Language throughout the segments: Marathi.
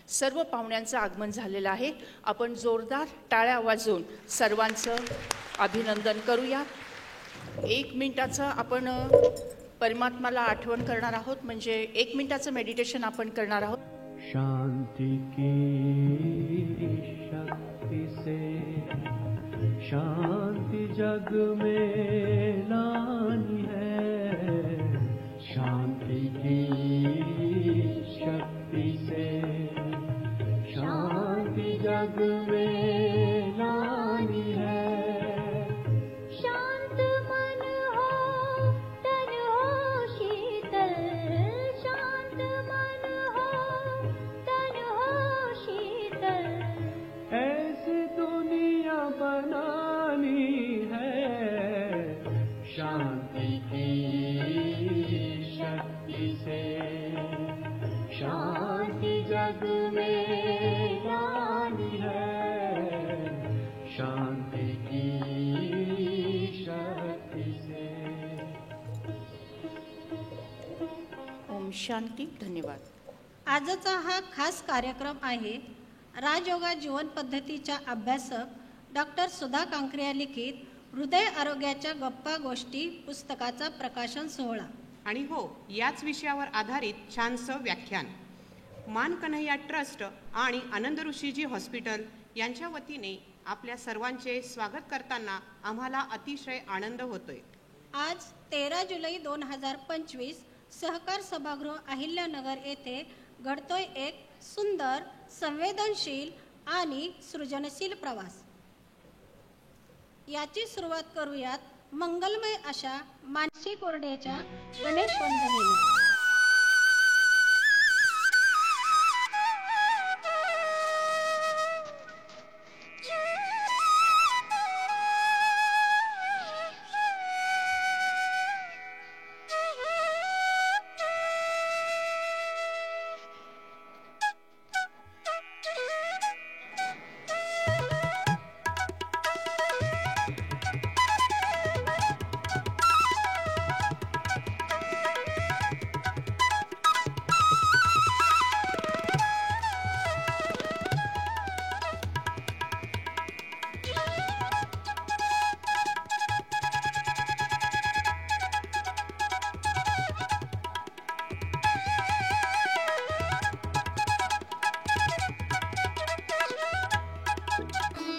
सर्व पाहुण्यांचं आगमन झालेलं आहे। आपण जोरदार टाळ्या वाजवून सर्वांचं अभिनंदन करूया। 1 मिनिटाचं आपण परमात्म्याला आठवण करणार आहोत, म्हणजे 1 मिनिटाचं मेडिटेशन आपण करणार आहोत। शांति की शक्ति से शांति जग में लानी है, शांति की शक्ति से शांति जग में लानी है। शांत मन हो तन हो शीतल, शांत मन हो तन हो शीतल, ऐसी दुनिया बनानी है, शांति की शक्ति से शांति जग में लानी है, शांति की शक्ति से। ओम शांती। धन्यवाद। आजचा हा खास कार्यक्रम आहे राजयोगा जीवन पद्धतीच्या अभ्यासक डॉक्टर सुधा कांकरिया लिखित हृदय आरोग्याच्या गप्पा गोष्टी पुस्तकाचा प्रकाशन सोहळा। आणि हो, याच विषयावर आधारित छानसं व्याख्यान। मान कन्हैया ट्रस्ट आणि आनंद ऋषीजी हॉस्पिटल यांच्या वतीने आपल्या सर्वांचे स्वागत करताना आम्हाला अतिशय आनंद होतोय। आज 13 जुलै 2025 सहकार सभागृह अहिल्यानगर येथे घडतोय एक सुंदर, संवेदनशील आणि सृजनशील प्रवास। याची सुरुवात करूयात मंगलमय अशा मानसी कोरडेच्या गणेश वंदनेने।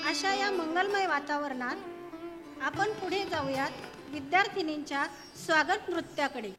अशा या मंगलमय वातावरणात आपण पुढे जाऊयात विद्यार्थिनींच्या स्वागत नृत्याकडे।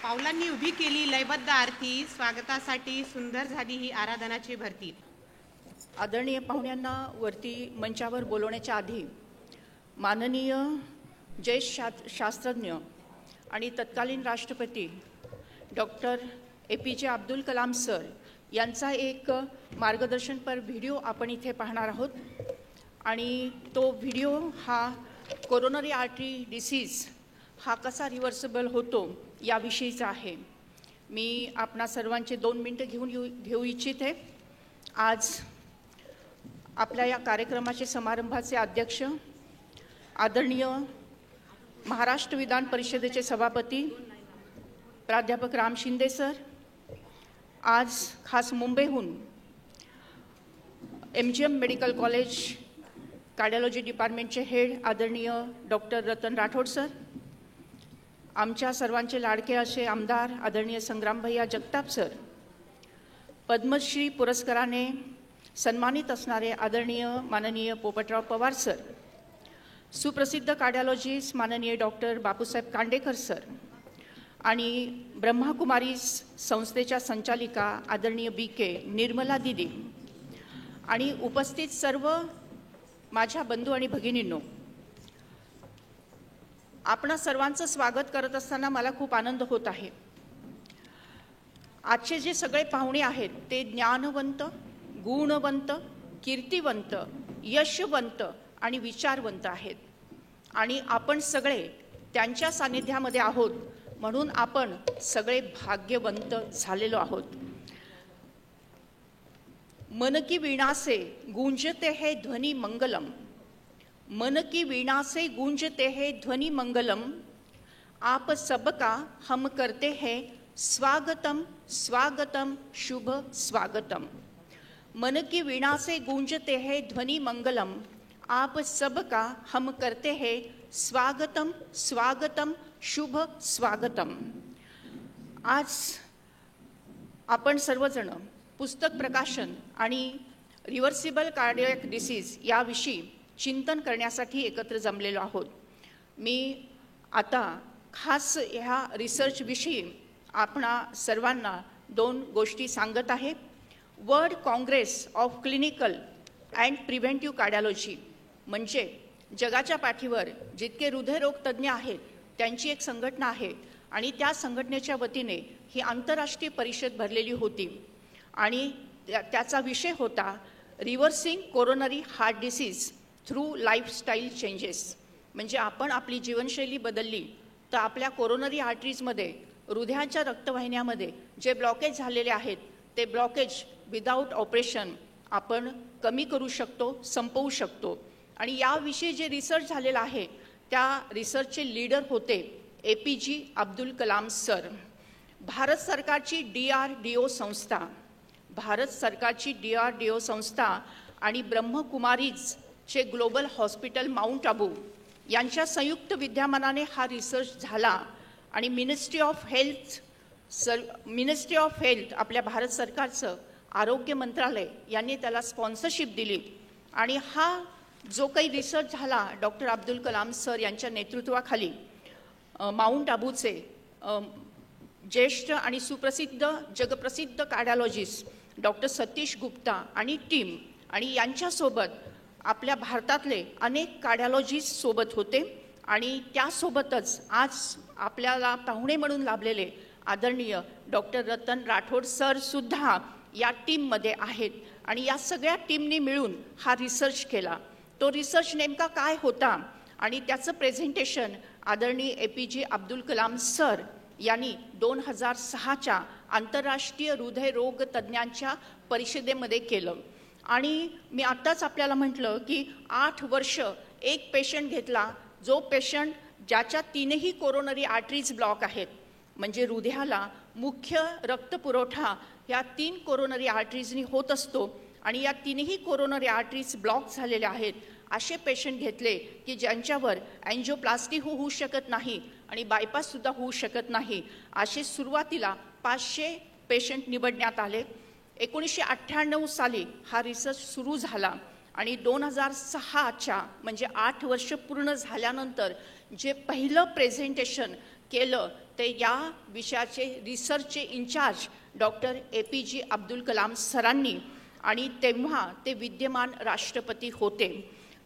पावलांनी उभी केली लयबद्ध आरती, स्वागतासाठी सुंदर झाली ही आराधनाची भरती। आदरणीय पाहुण्यांना वरती मंचावर बोलवण्याच्या आधी माननीय ज्येष्ठ शास्त्रज्ञ आणि तत्कालीन राष्ट्रपती doctor APJ Abdul Kalam sir यांचा एक मार्गदर्शनपर व्हिडिओ आपण इथे पाहणार आहोत। आणि तो व्हिडिओ हा कोरोनरी आर्टरी डिसीज हा कसा रिव्हर्सिबल होतो याविषयीचा आहे। मी आपणा सर्वांचे 2 मिनिटं घेऊ इच्छिते। आज आपल्या या कार्यक्रमाचे समारंभाचे अध्यक्ष आदरणीय महाराष्ट्र विधान परिषदेचे सभापती प्राध्यापक राम शिंदे सर, आज खास मुंबईहून MGM मेडिकल कॉलेज कार्डिओलॉजी डिपार्टमेंटचे हेड आदरणीय डॉक्टर रतन राठोड सर, आमच्या सर्वांचे लाडके असे आमदार आदरणीय संग्रामभैया जगताप सर, पद्मश्री पुरस्काराने सन्मानित असणारे आदरणीय माननीय पोपटराव पवार सर, सुप्रसिद्ध कार्डिओलॉजिस्ट माननीय डॉक्टर बापूसाहेब कांडेकर सर आणि ब्रह्माकुमारी संस्थेच्या संचालिका आदरणीय BK निर्मला दिदी आणि उपस्थित सर्व माझ्या बंधू आणि भगिनींनो, आपणा सर्वांचं स्वागत करत असताना मला खूप आनंद होत आहे. आजचे जे सगळे पाहुणे आहेत ते ज्ञानवंत, गुणवंत, कीर्तिवंत, यशवंत आणि विचारवंत आहेत आणि आपण सगळे त्यांच्या सानिध्यामध्ये आहोत म्हणून आपण सगळे भाग्यवंत झालेलो आहोत. मन की वीणा से गूंजते है ध्वनि मंगलम, मन की वीणा से गूंजते है ध्वनि मंगलम, आप सबका हम करते हैं स्वागतम स्वागतम शुभ स्वागतम. मन की वीणा से गूंजते है ध्वनि मंगलम, आप सबका हम करते हैं स्वागतम स्वागतम शुभ स्वागतम. आज आपण सर्वजण पुस्तक प्रकाशन आणि रिव्हर्सिबल कार्डियक डिसीज याविषयी चिंतन करण्यासाठी एकत्र जमलेलो आहोत. मी आता खास ह्या रिसर्चविषयी आपणा सर्वांना 2 गोष्टी सांगत आहे. World Congress of clinical and preventive cardiology म्हणजे जगाच्या पाठीवर जितके हृदयरोग तज्ज्ञ आहेत त्यांची एक संघटना आहे आणि त्या संघटनेच्या वतीने ही आंतरराष्ट्रीय परिषद भरलेली होती आणि त्याचा विषय होता reversing coronary heart disease through lifestyle changes. म्हणजे आपण आपली जीवनशैली बदलली तर आपल्या कोरोनरी आर्टरीजमध्ये, हृदयाच्या रक्तवाहिन्यामध्ये जे ब्लॉकेज झालेले आहेत ते ब्लॉकेज विदाऊट ऑपरेशन आपण कमी करू शकतो, संपवू शकतो. आणि याविषयी जे रिसर्च झालेला आहे त्या रिसर्चचे लीडर होते APJ अब्दुल कलाम सर. भारत सरकारची DRDO संस्था आणि ब्रह्मकुमारीजचे ग्लोबल हॉस्पिटल माउंट आबू यांच्या संयुक्त विद्यमानाने हा रिसर्च झाला आणि मिनिस्ट्री ऑफ हेल्थ आपल्या भारत सरकारचं आरोग्य मंत्रालय यांनी त्याला स्पॉन्सरशिप दिली आणि हा जो काही रिसर्च झाला डॉक्टर अब्दुल कलाम सर यांच्या नेतृत्वाखाली माउंट आबूचे ज्येष्ठ आणि सुप्रसिद्ध जगप्रसिद्ध कार्डिओलॉजिस्ट डॉक्टर सतीश गुप्ता आणि टीम आणि यांच्यासोबत आपल्या भारतातले अनेक कार्डिओलॉजिस्ट सोबत होते आणि त्यासोबतच आज आपल्याला पाहुणे म्हणून लाभलेले आदरणीय डॉक्टर रतन राठोड सर सुद्धा या टीममध्ये आहेत आणि या सगळ्या टीमनी मिळून हा रिसर्च केला. तो रिसर्च नेमका काय होता आणि त्याचं प्रेझेंटेशन आदरणीय APJ अब्दुल कलाम सर यांनी 2006च्या आंतरराष्ट्रीय हृदयरोग तज्ज्ञांच्या परिषदेमध्ये केलं. आणि मी आत्ताच आपल्याला म्हटलं की 8 वर्ष एक पेशंट घेतला, जो पेशंट ज्याच्या 3ही कोरोनरी आर्टरीज ब्लॉक आहेत, म्हणजे हृदयाला मुख्य रक्तपुरवठा या 3 कोरोनरी आर्टरीजनी होत असतो आणि या 3ही कोरोनरी आर्टरीज ब्लॉक झालेल्या आहेत. असे पेशंट घेतले की ज्यांच्यावर अँजिओप्लास्टी होऊ शकत नाही आणि बायपाससुद्धा होऊ शकत नाही. असे सुरुवातीला 500 पेशंट निवडण्यात आले. 1998 साली हा रिसर्च सुरू झाला आणि 2006च्या म्हणजे 8 वर्ष पूर्ण झाल्यानंतर जे पहिलं प्रेझेंटेशन केलं ते या विषयाचे रिसर्चचे incharge doctor APJ Abdul Kalam सरांनी आणि तेव्हा ते विद्यमान राष्ट्रपती होते.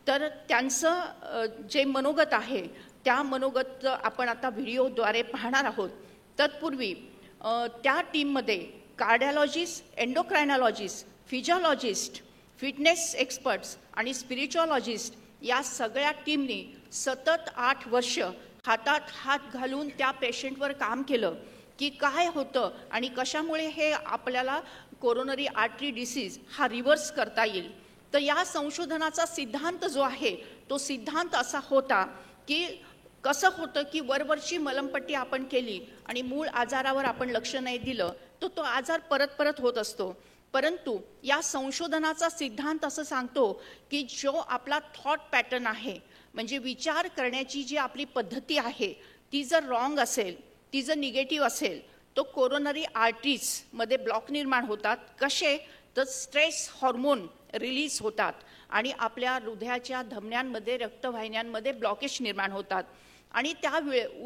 तर त्यांचं जे मनोगत आहे त्या मनोगत आपण आता व्हिडिओद्वारे पाहणार आहोत. तत्पूर्वी त्या टीममध्ये कार्डिओलॉजिस्ट, एंडोक्रायनॉलॉजिस्ट, फिजिओलॉजिस्ट, फिटनेस एक्सपर्ट्स आणि स्पिरिच्युअलॉजिस्ट या सगळ्या टीमनी सतत 8 वर्ष हातात हात घालून त्या पेशंटवर काम केलं की काय होतं आणि कशामुळे हे आपल्याला कोरोनरी आर्टरी डिसीज हा रिव्हर्स करता येईल. तर या संशोधनाचा सिद्धांत जो आहे तो सिद्धांत असा होता की कसं होतं की वरवरची मलमपट्टी आपण केली आणि मूळ आजारावर आपण लक्ष नाही दिलं तर तो आजार परत परत होत असतो. परंतु या संशोधनाचा सिद्धांत असं सांगतो की जो आपला थॉट पॅटर्न आहे, म्हणजे विचार करण्याची जी आपली पद्धती आहे, ती जर रॉंग असेल, ती जर निगेटिव्ह असेल, तो कोरोनरी आर्टरीजमध्ये ब्लॉक निर्माण होतात. कसे? तर स्ट्रेस हॉर्मोन रिलीज होतात आणि आपल्या हृदयाच्या धमन्यांमध्ये, रक्तवाहिन्यांमध्ये ब्लॉकेज निर्माण होतात. आणि त्या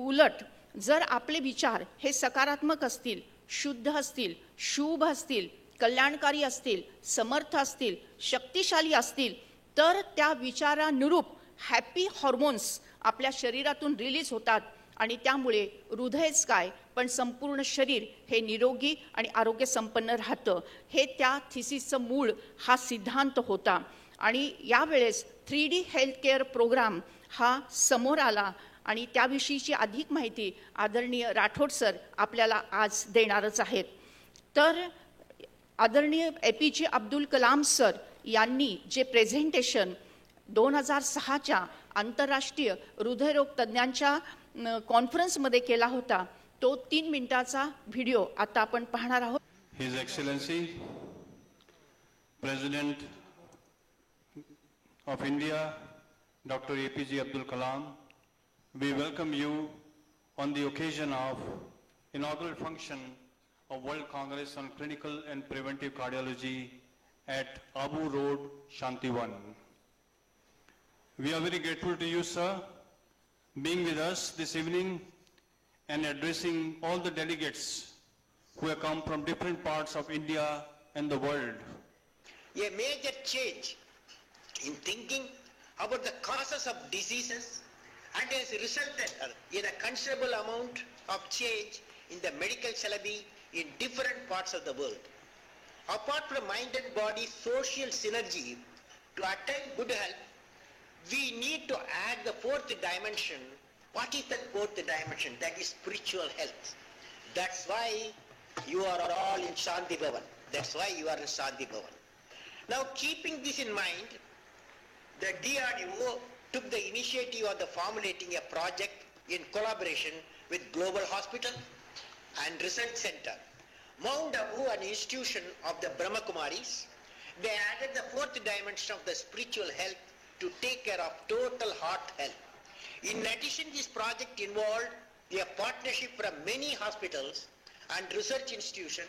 उलट जर आपले विचार हे सकारात्मक असतील, शुद्ध असतील, शुभ असतील, कल्याणकारी असतील, समर्थ असतील, शक्तिशाली असतील, तर त्या विचारानुरूप हॅपी हॉर्मोन्स आपल्या शरीरातून रिलीज होतात आणि त्यामुळे हृदयच काय पण संपूर्ण शरीर हे निरोगी आणि आरोग्यसंपन्न राहतं. हे त्या थिसिसचं मूळ हा सिद्धांत होता. आणि यावेळेस 3D हेल्थ केअर प्रोग्राम हा समोर आला आणि त्याविषयीची अधिक माहिती आदरणीय राठोड सर आपल्याला आज देणारच आहेत. तर आदरणीय APJ अब्दुल कलाम सर यांनी जे प्रेझेंटेशन 2006च्या आंतरराष्ट्रीय हृदयरोग तज्ज्ञांच्या कॉन्फरन्समध्ये केला होता, तो 3 मिनिटाचा व्हिडिओ आता आपण पाहणार आहोत. His Excellency, President of India, Dr. APJ Abdul Kalam, we welcome you on the occasion of inaugural function of World Congress on Clinical and Preventive Cardiology at Abu Road, Shantiwan. We are very grateful to you, sir, being with us this evening and addressing all the delegates who have come from different parts of India and the world. A major change in thinking about the causes of diseases and has resulted in a considerable amount of change in the medical syllabi in different parts of the world. Apart from mind and body social synergy, to attain good health, we need to add the fourth dimension. What is that fourth dimension? That is spiritual health. That's why you are all in Shanti Bhavan. That's why you are in Shanti Bhavan. Now, keeping this in mind, the DRDO took the initiative of the formulating a project in collaboration with Global Hospital and Research Center, Mount Abu, an institution of the Brahma Kumaris. They added the fourth dimension of the spiritual health to take care of total heart health. In addition, this project involved a partnership from many hospitals and research institutions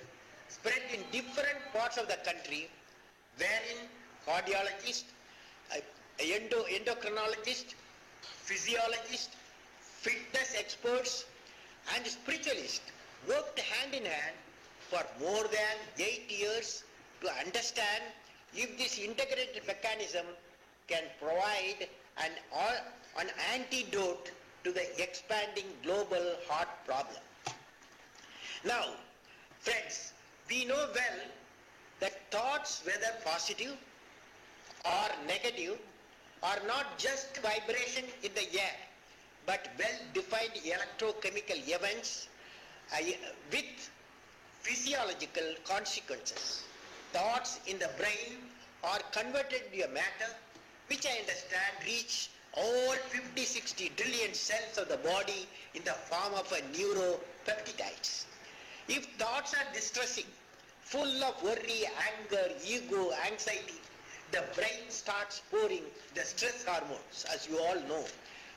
spread in different parts of the country, wherein cardiologists, endocrinologists, physiologists, fitness experts, and spiritualists worked hand in hand for more than 8 years to understand if this integrated mechanism can provide an antidote to the expanding global heart problem. Now, friends, we know well that thoughts, whether positive or negative, are not just vibration in the air, but well-defined electrochemical events with physiological consequences. Thoughts in the brain are converted into a matter which I understand reach all 50-60 trillion cells of the body in the form of a neuropeptides. If thoughts are distressing, full of worry, anger, ego, anxiety, the brain starts pouring the stress hormones, as you all know,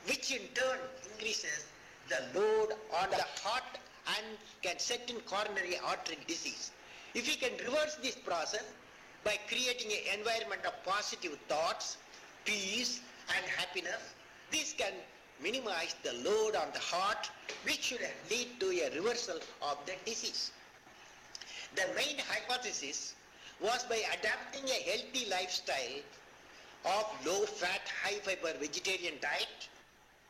which in turn increases the load on the heart and can set in coronary artery disease. If we can reverse this process by creating an environment of positive thoughts, peace and happiness, this can minimize the load on the heart, which should lead to a reversal of the disease. The main hypothesis was by adapting a healthy lifestyle of low-fat, high-fiber vegetarian diet.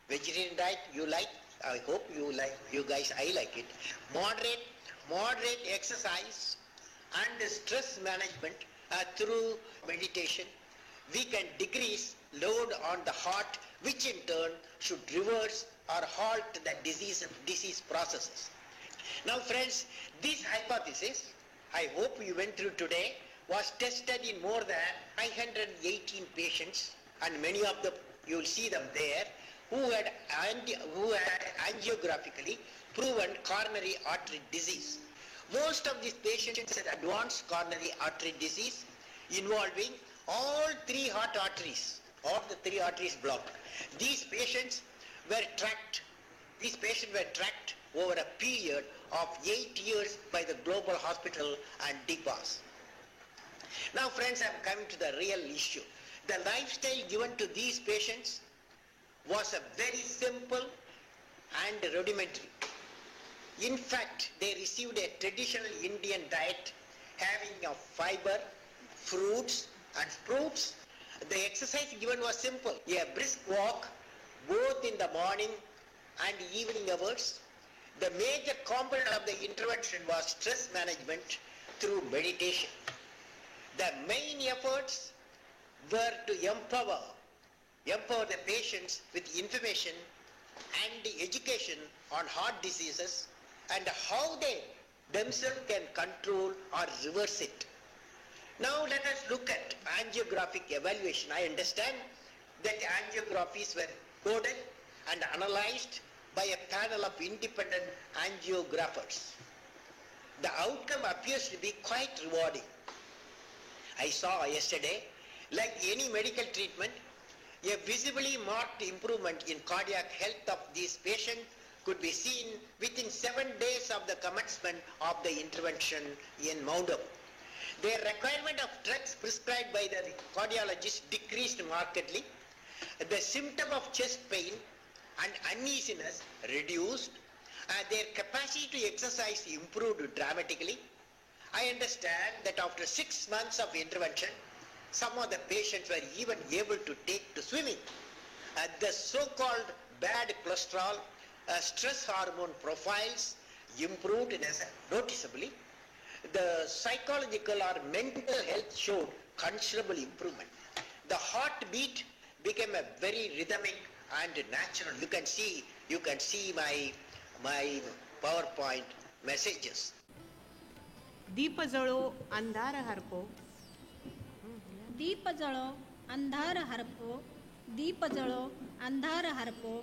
Vegetarian diet you like, I hope you like, you guys, I like it. Moderate exercise and stress management through meditation, we can decrease load on the heart, which in turn should reverse or halt the disease processes. Now friends, this hypothesis, I hope you went through today, was tested in more than 518 patients, and many of them, you will see them there, who had angiographically proven coronary artery disease. Most of these patients had advanced coronary artery disease involving all three heart arteries, all the three arteries blocked. These patients were tracked over a period of 8 years by the Global Hospital and DPAS. Now friends, I am coming to the real issue. The lifestyle given to these patients was a very simple and rudimentary. In fact, they received a traditional Indian diet having of fiber, fruits and fruits. The exercise given was simple, a brisk walk both in the morning and evening hours. The major component of the intervention was stress management through meditation. The main efforts were to empower the patients with information and education on heart diseases and how they themselves can control or reverse it. Now let us look at angiographic evaluation. I understand that angiographies were coded and analyzed by a panel of independent angiographers. The outcome appears to be quite rewarding. I saw yesterday, like any medical treatment, a visibly marked improvement in cardiac health of these patients could be seen within 7 days of the commencement of the intervention in Mount Hope. Their requirement of drugs prescribed by the cardiologist decreased markedly. The symptom of chest pain and uneasiness reduced. Their capacity to exercise improved dramatically. I understand that after 6 months of intervention, some of the patients were even able to take to swimming. The so-called bad cholesterol, stress hormone profiles improved noticeably. The psychological or mental health showed considerable improvement. The heartbeat became a very rhythmic and natural. You can see my PowerPoint messages. दीप जळो अंधार हरपो. दीप जळो अंधार हरपो, दीप जळो अंधार हरपो,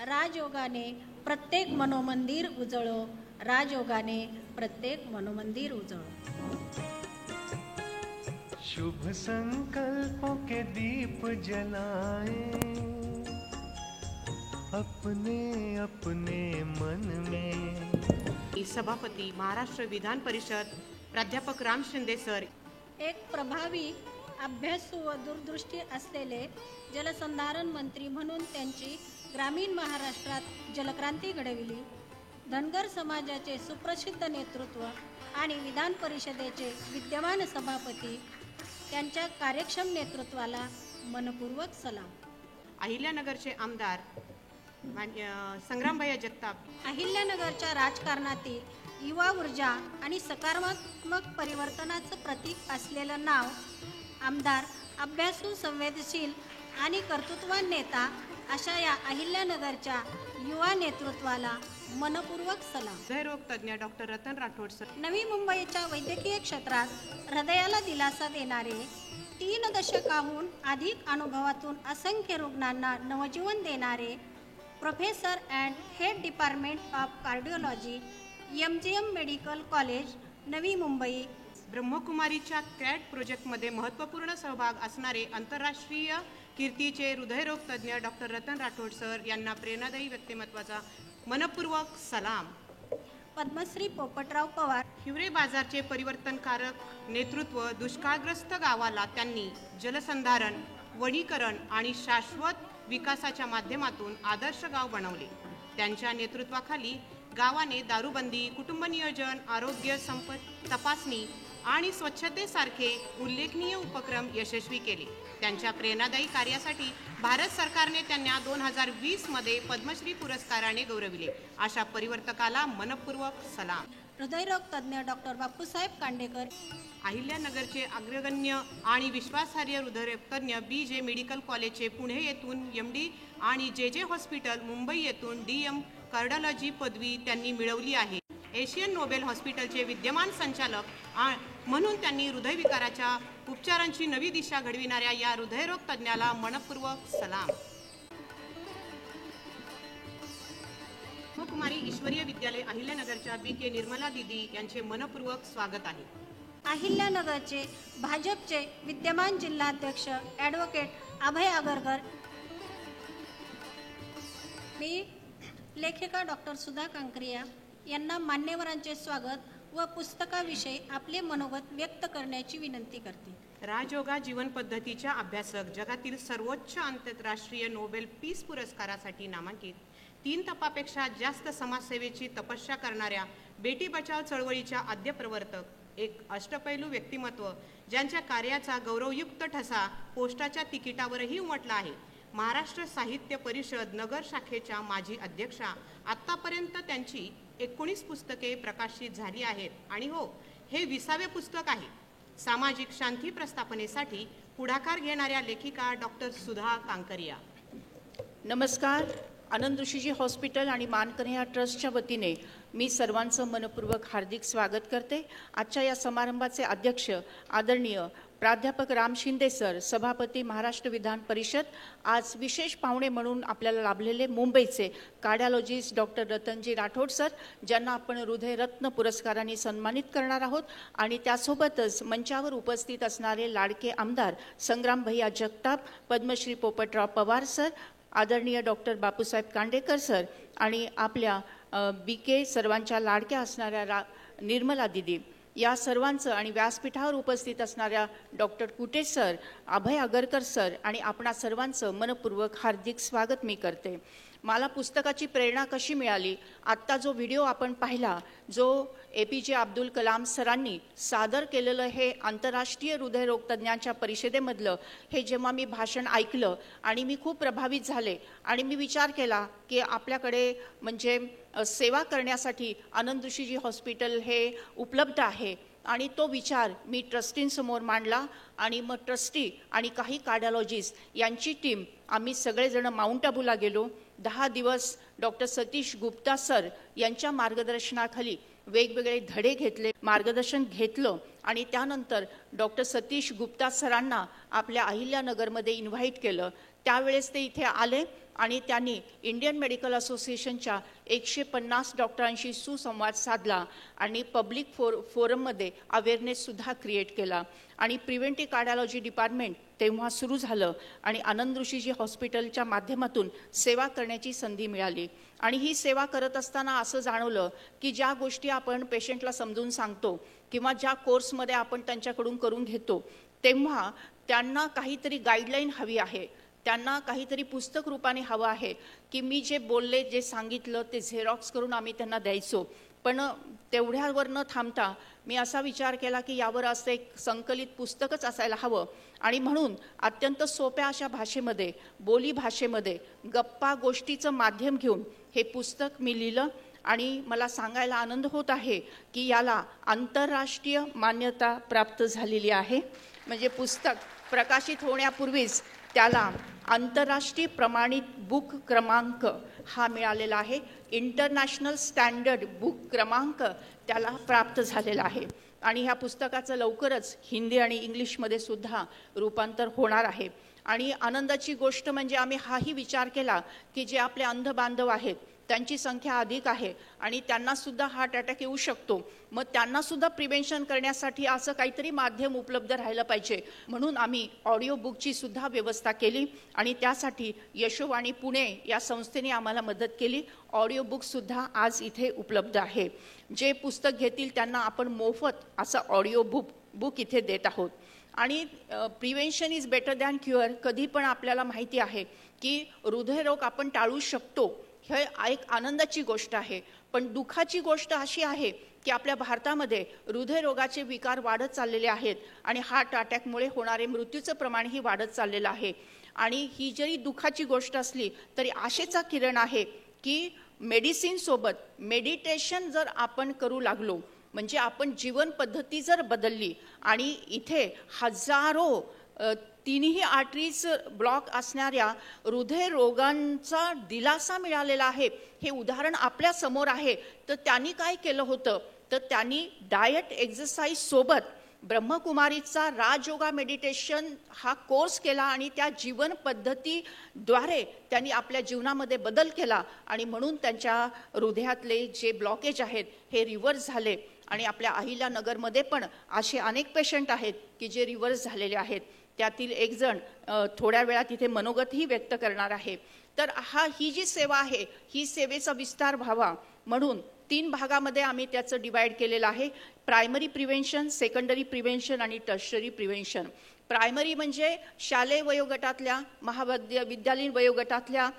राजयोगाने प्रत्येक मनोमंदिर उजळो, राजयोगाने प्रत्येक मनोमंदिर उजळो. शुभ संकल्पों के दीप जलाएं अपने अपने मन में. सभापती महाराष्ट्र विधान परिषद प्राध्यापक राम शिंदे सर. एक प्रभावी अभ्यासू व दूरदृष्टी असलेले जलसंधारण मंत्री म्हणून त्यांची ग्रामीण महाराष्ट्रात जलक्रांती घडविली. धनगर समाजाचे सुप्रसिद्ध नेतृत्व आणि विधान परिषदेचे विद्यमान सभापती, त्यांच्या कार्यक्षम नेतृत्वाला मनपूर्वक सलाम. अहिल्यानगरचे आमदार संग्रामभैया जगताप. अहिल्यानगरच्या राजकारणातील युवा ऊर्जा आणि सकारात्मक परिवर्तनाचं प्रतीक असलेलं नाव आमदार, अभ्यासू, संवेदनशील आणि कर्तृत्ववान नेता अशा या अहिल्यानगरच्या युवा नेतृत्वाला मनपूर्वक सलाम. हृदयरोग तज्ज्ञ डॉक्टर रतन राठोड सर. नवी मुंबईच्या वैद्यकीय क्षेत्रात हृदयाला दिलासा देणारे, 3 दशकाहून अधिक अनुभवातून असंख्य रुग्णांना नवजीवन देणारे professor and head department of cardiology, MGM medical college, Navi Mumbai. ब्रह्मकुमारीच्या cat प्रोजेक्टमध्ये महत्त्वपूर्ण सहभाग असणारे आंतरराष्ट्रीय कीर्तीचे हृदयरोग तज्ज्ञ डॉक्टर रतन राठोड सर यांना प्रेरणादायी व्यक्तिमत्वाचा मनपूर्वक सलाम. पद्मश्री पोपटराव पवार. हिवरे बाजारचे परिवर्तनकारक नेतृत्व. दुष्काळग्रस्त गावाला त्यांनी जलसंधारण, वनीकरण आणि शाश्वत विकासाच्या माध्यमातून आदर्श गाव बनवले. त्यांच्या नेतृत्वाखाली गावाने दारूबंदी, कुटुंब नियोजन, आरोग्य तपासणी आणि स्वच्छतेसारखे उल्लेखनीय उपक्रम यशस्वी केले. त्यांच्या प्रेरणादायी कार्यासाठी भारत सरकारने त्यांना 2020 मध्ये पद्मश्री पुरस्काराने गौरविले. अशा परिवर्तकाला मनपूर्वक सलाम. हृदयरोग तज्ज्ञ डॉक्टर बापूसाहेब कांडेकर. अहिल्यानगरचे अग्रगण्य आणि विश्वासार्ह हृदयरोग तज्ज्ञ BJ मेडिकल कॉलेजचे पुणे येथून MD आणि JJ हॉस्पिटल मुंबई येथून DM कार्डिओलॉजी पदवी त्यांनी मिळवली आहे. एशियन नोबेल हॉस्पिटलचे विद्यमान संचालक म्हणून त्यांनी हृदयविकाराच्या उपचारांची नवी दिशा घडविणाऱ्या या हृदयरोग तज्ज्ञाला मनपूर्वक सलाम. ईश्वरीय विद्यालय अहिल्यानगरच्या BK निर्मला दिदी यांचे मनपूर्वक स्वागत आहे. अहिल्यानगरचे भाजपचे विद्यमान जिल्हाध्यक्ष ॲडव्होकेट अभय आगरकर, मी लेखिका डॉक्टर सुधा कांकरिया यांना मान्यवरांचे स्वागत व पुस्तकाविषयी आपले मनोगत व्यक्त करण्याची विनंती करते. राजयोगा जीवन पद्धतीच्या अभ्यासक, जगातील सर्वोच्च आंतरराष्ट्रीय नोबेल पीस पुरस्कारासाठी नामांकित, 3 तपापेक्षा जास्त समाजसेवेची तपस्या करणाऱ्या बेटी बचाव चळवळीच्या आद्यप्रवर्तक, एक अष्टपैलू व्यक्तिमत्व ज्यांच्या कार्याचा गौरवयुक्त ठसा पोस्टाच्या तिकिटावरही उमटला आहे. महाराष्ट्र साहित्य परिषद नगर शाखेच्या माजी अध्यक्षा, आत्तापर्यंत त्यांची 19 पुस्तके प्रकाशित झाली आहेत आणि हो, हे 20वे पुस्तक आहे. सामाजिक शांती प्रस्थापनेसाठी पुढाकार घेणाऱ्या लेखिका डॉक्टर सुधा कांकरिया. नमस्कार. आनंद ऋषीजी हॉस्पिटल आणि मानकन्हैया ट्रस्टच्या वतीने मी सर्वांचं मनपूर्वक हार्दिक स्वागत करते. आजच्या या समारंभाचे अध्यक्ष आदरणीय प्राध्यापक राम शिंदे सर, सभापती महाराष्ट्र विधान परिषद, आज विशेष पाहुणे म्हणून आपल्याला लाभलेले मुंबईचे कार्डिओलॉजिस्ट डॉक्टर रतनजी राठोड सर, ज्यांना आपण हृदयरत्न पुरस्काराने सन्मानित करणार आहोत, आणि त्यासोबतच मंचावर उपस्थित असणारे लाडके आमदार संग्राम भैया जगताप, पद्मश्री पोपटराव पवार सर, आदरणीय डॉक्टर बापूसाहेब कांडेकर सर, आणि आपल्या BK सर्वांच्या लाडक्या असणाऱ्या निर्मला दिदी, या सर्वांचं आणि व्यासपीठावर उपस्थित असणाऱ्या डॉक्टर कुटे सर, अभय आगरकर सर आणि आपणा सर्वांचं मनपूर्वक हार्दिक स्वागत मी करते. मला पुस्तकाची प्रेरणा कशी मिळाली, आत्ता जो व्हिडिओ आपण पाहिला, जो APJ अब्दुल कलाम सरांनी सादर केलेलं हे आंतरराष्ट्रीय हृदयरोग तज्ज्ञांच्या परिषदेमधलं हे जेव्हा मी भाषण ऐकलं आणि मी खूप प्रभावित झाले आणि मी विचार केला की आपल्याकडे म्हणजे सेवा करण्यासाठी आनंद ऋषीजी हॉस्पिटल हे उपलब्ध आहे, आणि तो विचार मी ट्रस्टींसमोर मांडला आणि मग ट्रस्टी आणि काही कार्डिओलॉजिस्ट यांची टीम आम्ही सगळेजण माउंट आबूला गेलो. 10 दिवस डॉक्टर सतीश गुप्ता सर यांच्या मार्गदर्शनाखाली वेगवेगळे धडे घेतले, मार्गदर्शन घेतलं, आणि त्यानंतर डॉक्टर सतीश गुप्ता सरांना आपल्या अहिल्यानगरमध्ये इन्व्हाइट केलं. त्यावेळेस ते इथे आले आणि त्यांनी इंडियन मेडिकल असोसिएशनच्या 150 डॉक्टरांशी सुसंवाद साधला आणि पब्लिक फोरममध्ये अवेअरनेससुद्धा क्रिएट केला, आणि प्रिव्हेंटिव्ह कार्डिओलॉजी डिपार्टमेंट तेव्हा सुरू झालं आणि आनंद ऋषीजी हॉस्पिटलच्या माध्यमातून सेवा करण्याची संधी मिळाली. आणि ही सेवा करत असताना असं जाणवलं की ज्या गोष्टी आपण पेशंटला समजून सांगतो किंवा ज्या कोर्समध्ये आपण त्यांच्याकडून करून घेतो, तेव्हा त्यांना काहीतरी गाईडलाईन हवी आहे, त्यांना काहीतरी पुस्तक रूपाने हवं आहे की मी जे बोलले, जे सांगितलं ते झेरॉक्स करून आम्ही त्यांना द्यायचो. पण तेवढ्यावर न थांबता मी असा विचार केला की यावर असं एक संकलित पुस्तकच असायला हवं, आणि म्हणून अत्यंत सोप्या अशा भाषेमध्ये, बोली भाषेमध्ये, गप्पा गोष्टीचं माध्यम घेऊन हे पुस्तक मी लिहिलं. आणि मला सांगायला आनंद होत आहे की याला आंतरराष्ट्रीय मान्यता प्राप्त झालेली आहे. म्हणजे पुस्तक प्रकाशित होण्यापूर्वीच त्याला आंतरराष्ट्रीय प्रमाणित बुक क्रमांक हा मिळालेला आहे. इंटरनॅशनल स्टँडर्ड बुक क्रमांक त्याला प्राप्त झालेला आहे, आणि ह्या पुस्तकाचं लवकरच हिंदी आणि इंग्लिशमध्ये सुद्धा रूपांतर होणार आहे. आणि आनंदाची गोष्ट म्हणजे आम्ही हाही विचार केला की जे आपले अंध बांधव आहेत त्यांची संख्या अधिक आहे आणि त्यांनासुद्धा हार्ट अटॅक येऊ शकतो, मग त्यांनासुद्धा प्रिव्हेन्शन करण्यासाठी असं काहीतरी माध्यम उपलब्ध राहिलं पाहिजे, म्हणून आम्ही ऑडिओ बुकची सुद्धा व्यवस्था केली, आणि त्यासाठी यशोवाणी पुणे या संस्थेने आम्हाला मदत केली. ऑडिओ बुकसुद्धा आज इथे उपलब्ध आहे. जे पुस्तक घेतील त्यांना आपण मोफत असं ऑडिओ बुक इथे देत आहोत. आणि prevention is better than cure, कधी पण आपल्याला माहिती आहे की हृदयरोग आपण टाळू शकतो, हे एक आनंदाची गोष्ट आहे. पण दुःखाची गोष्ट अशी आहे की आपल्या भारतामध्ये हृदयरोगाचे विकार वाढत चाललेले आहेत आणि हार्ट अटॅकमुळे होणारे मृत्यूचं प्रमाणही वाढत चाललेलं आहे. आणि ही जरी दुःखाची गोष्ट असली तरी आशेचा किरण आहे की मेडिसिनसोबत मेडिटेशन जर आपण करू लागलो, म्हणजे आपण जीवन पद्धती जर बदलली, आणि इथे हजारो तिन्ही आर्टरीज ब्लॉक असणाऱ्या हृदयरोगांचा दिलासा मिळालेला आहे. हे उदाहरण आपल्या समोर आहे. तर त्यांनी काय केलं होतं, तर त्यांनी डाएट एक्सरसाइज सोबत ब्रह्मकुमारीचा राजयोगा मेडिटेशन हा कोर्स केला आणि त्या जीवन पद्धतीद्वारे त्यांनी आपल्या जीवनामध्ये बदल केला आणि म्हणून त्यांच्या हृदयातले जे ब्लॉकेज आहेत हे रिव्हर्स झाले. आणि आपल्या अहिल्यानगरमध्ये पण असे अनेक पेशंट आहेत की जे रिव्हर्स झालेले आहेत. त्यातील एक जण थोड्या वेळात इथे मनोगतही व्यक्त करणार आहे. तर ही जी सेवा आहे ही सेवेचा विस्तार व्हावा म्हणून 3 भागामध्ये आम्ही त्याचं डिवाइड केलेलं आहे. प्रायमरी प्रिव्हेन्शन, सेकंडरी प्रिव्हेन्शन आणि टर्शरी प्रिव्हेन्शन. प्रायमरी म्हणजे शालेय वयोगटातल्या विद्यालयीन वयोगटातल्या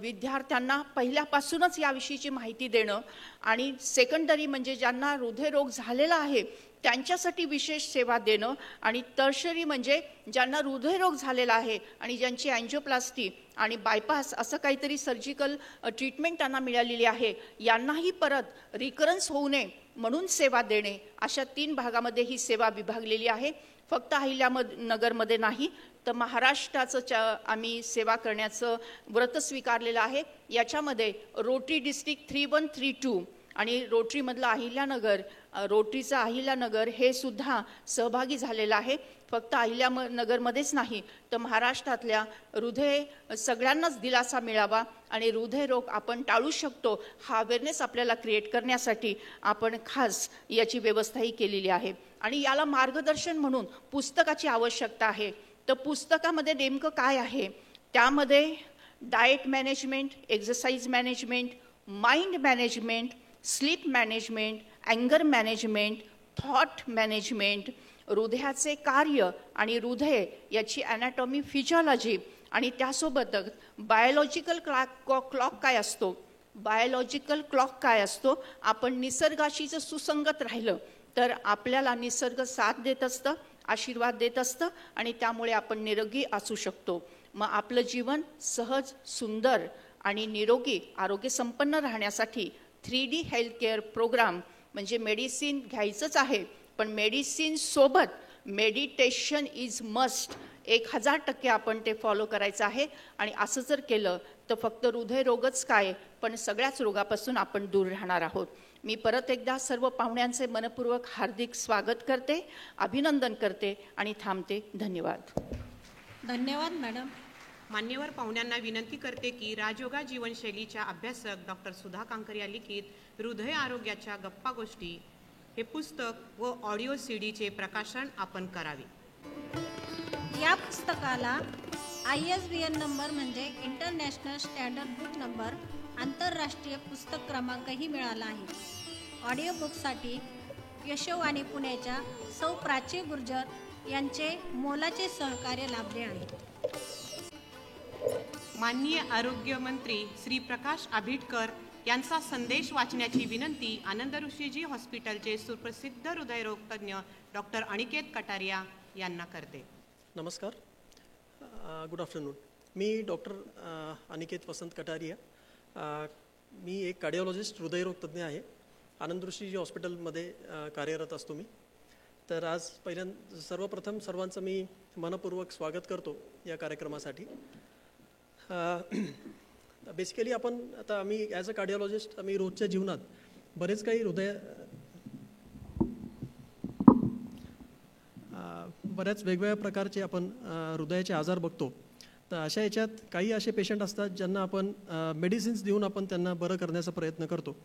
विद्यार्थ्यांना पहिल्यापासूनच याविषयीची माहिती देणं. आणि सेकंडरी म्हणजे ज्यांना हृदयरोग झालेला आहे त्यांच्यासाठी विशेष सेवा देणं. आणि टर्शरी म्हणजे ज्यांना हृदयरोग झालेला आहे आणि ज्यांची अँजिओप्लास्टी आणि बायपास असं काहीतरी सर्जिकल ट्रीटमेंट त्यांना मिळालेली आहे, यांनाही परत रिकरन्स होऊ नये म्हणून सेवा देणे. अशा 3 भागामध्ये ही सेवा विभागलेली आहे. फक्त अहिल्यानगरमध्ये नाही तर महाराष्ट्राचं आम्ही सेवा करण्याचं व्रत स्वीकारलेलं आहे. याच्यामध्ये रोटरी डिस्ट्रिक्ट 3132 आणि रोटरीमधलं अहिल्यानगर, रोटरीचं अहिल्यानगर हे सुद्धा सहभागी झालेलं आहे. फक्त अहिल्यानगरमध्येच नाही तर महाराष्ट्रातल्या हृदय सगळ्यांनाच दिलासा मिळावा आणि हृदयरोग आपण टाळू शकतो हा अवेअरनेस आपल्याला क्रिएट करण्यासाठी आपण खास याची व्यवस्थाही केलेली आहे. आणि याला मार्गदर्शन म्हणून पुस्तकाची आवश्यकता आहे. तर पुस्तकामध्ये नेमकं काय आहे, त्यामध्ये diet management, exercise management, mind management, sleep management, अँगर मॅनेजमेंट, थॉट मॅनेजमेंट, हृदयाचे कार्य आणि हृदय याची ॲनाटॉमी, फिजिओलॉजी आणि त्यासोबतच बायोलॉजिकल क्लॉक काय असतो, बायोलॉजिकल क्लॉक काय असतो. आपण निसर्गाशी जर सुसंगत राहिलं तर आपल्याला निसर्ग साथ देत असतं, आशीर्वाद देत असतं आणि त्यामुळे आपण निरोगी असू शकतो. मग आपलं जीवन सहज, सुंदर आणि निरोगी, आरोग्यसंपन्न राहण्यासाठी 3D हेल्थ केअर प्रोग्राम म्हणजे मेडिसिन घ्यायचंच आहे पण मेडिसिन सोबत मेडिटेशन इज मस्ट. 1000% आपण ते फॉलो करायचं आहे. आणि असं जर केलं तर फक्त हृदयरोगच काय पण सगळ्याच रोगापासून आपण दूर राहणार आहोत. मी परत एकदा सर्व पाहुण्यांचे मनपूर्वक हार्दिक स्वागत करते, अभिनंदन करते आणि थांबते. धन्यवाद. धन्यवाद मॅडम. मान्यवर पाहुण्यांना विनंती करते की राजयोगा जीवनशैलीच्या अभ्यासक डॉक्टर सुधा कांकरिया लिखित हृदय आरोग्याच्या गप्पा गोष्टी हे पुस्तक व ऑडिओ सीडीचे प्रकाशन आपण करावे. या पुस्तकाला ISBN नंबर म्हणजे इंटरनॅशनल स्टँडर्ड बुक नंबर, आंतरराष्ट्रीय पुस्तक क्रमांकही मिळाला आहे. ऑडिओ बुकसाठी यशोवाणी पुण्याच्या सौ प्राची गुर्जर यांचे मोलाचे सहकार्य लाभले आहे. माननीय आरोग्य मंत्री श्री प्रकाश आंबेडकर यांचा संदेश वाचण्याची विनंती आनंद ऋषीजी हॉस्पिटलचे सुप्रसिद्ध हृदयरोग तज्ज्ञ डॉक्टर अनिकेत कटारिया यांना करते. नमस्कार, गुड आफ्टरनून. मी डॉक्टर अनिकेत वसंत कटारिया. मी एक कार्डिओलॉजिस्ट, हृदयरोग तज्ज्ञ आहे. आनंद ऋषीजी हॉस्पिटलमध्ये कार्यरत असतो मी. तर आज सर्वप्रथम सर्वांचं मी मनपूर्वक स्वागत करतो या कार्यक्रमासाठी. बेसिकली आम्ही ॲज अ कार्डिओलॉजिस्ट आम्ही रोजच्या जीवनात बरेच काही बऱ्याच वेगवेगळ्या प्रकारचे आपण हृदयाचे आजार बघतो. तर अशा याच्यात काही असे पेशंट असतात ज्यांना आपण मेडिसिन्स देऊन आपण त्यांना बरं करण्याचा प्रयत्न करतो.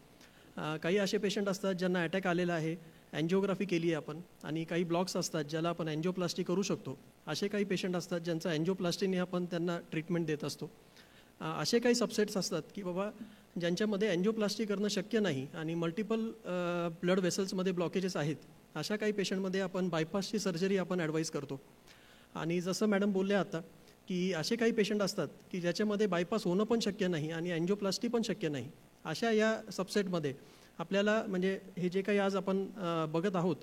काही असे पेशंट असतात ज्यांना अटॅक आलेला आहे, अँजिओग्राफी केली आहे आपण, आणि काही ब्लॉक्स असतात ज्याला आपण अँजिओप्लास्टी करू शकतो. असे काही पेशंट असतात ज्यांचा अँजिओप्लास्टीने आपण त्यांना ट्रीटमेंट देत असतो. असे काही सबसेट्स असतात की बाबा ज्यांच्यामध्ये अँजिओप्लास्टी करणं शक्य नाही आणि मल्टिपल ब्लड वेसल्समध्ये ब्लॉकेजेस आहेत. अशा काही पेशंटमध्ये आपण बायपासची सर्जरी आपण ॲडवाईज करतो. आणि जसं मॅडम बोलल्या आता की असे काही पेशंट असतात की ज्याच्यामध्ये बायपास होणं पण शक्य नाही आणि अँजिओप्लास्टी पण शक्य नाही. अशा या सबसेटमध्ये आपल्याला म्हणजे हे जे काही आज आपण बघत आहोत,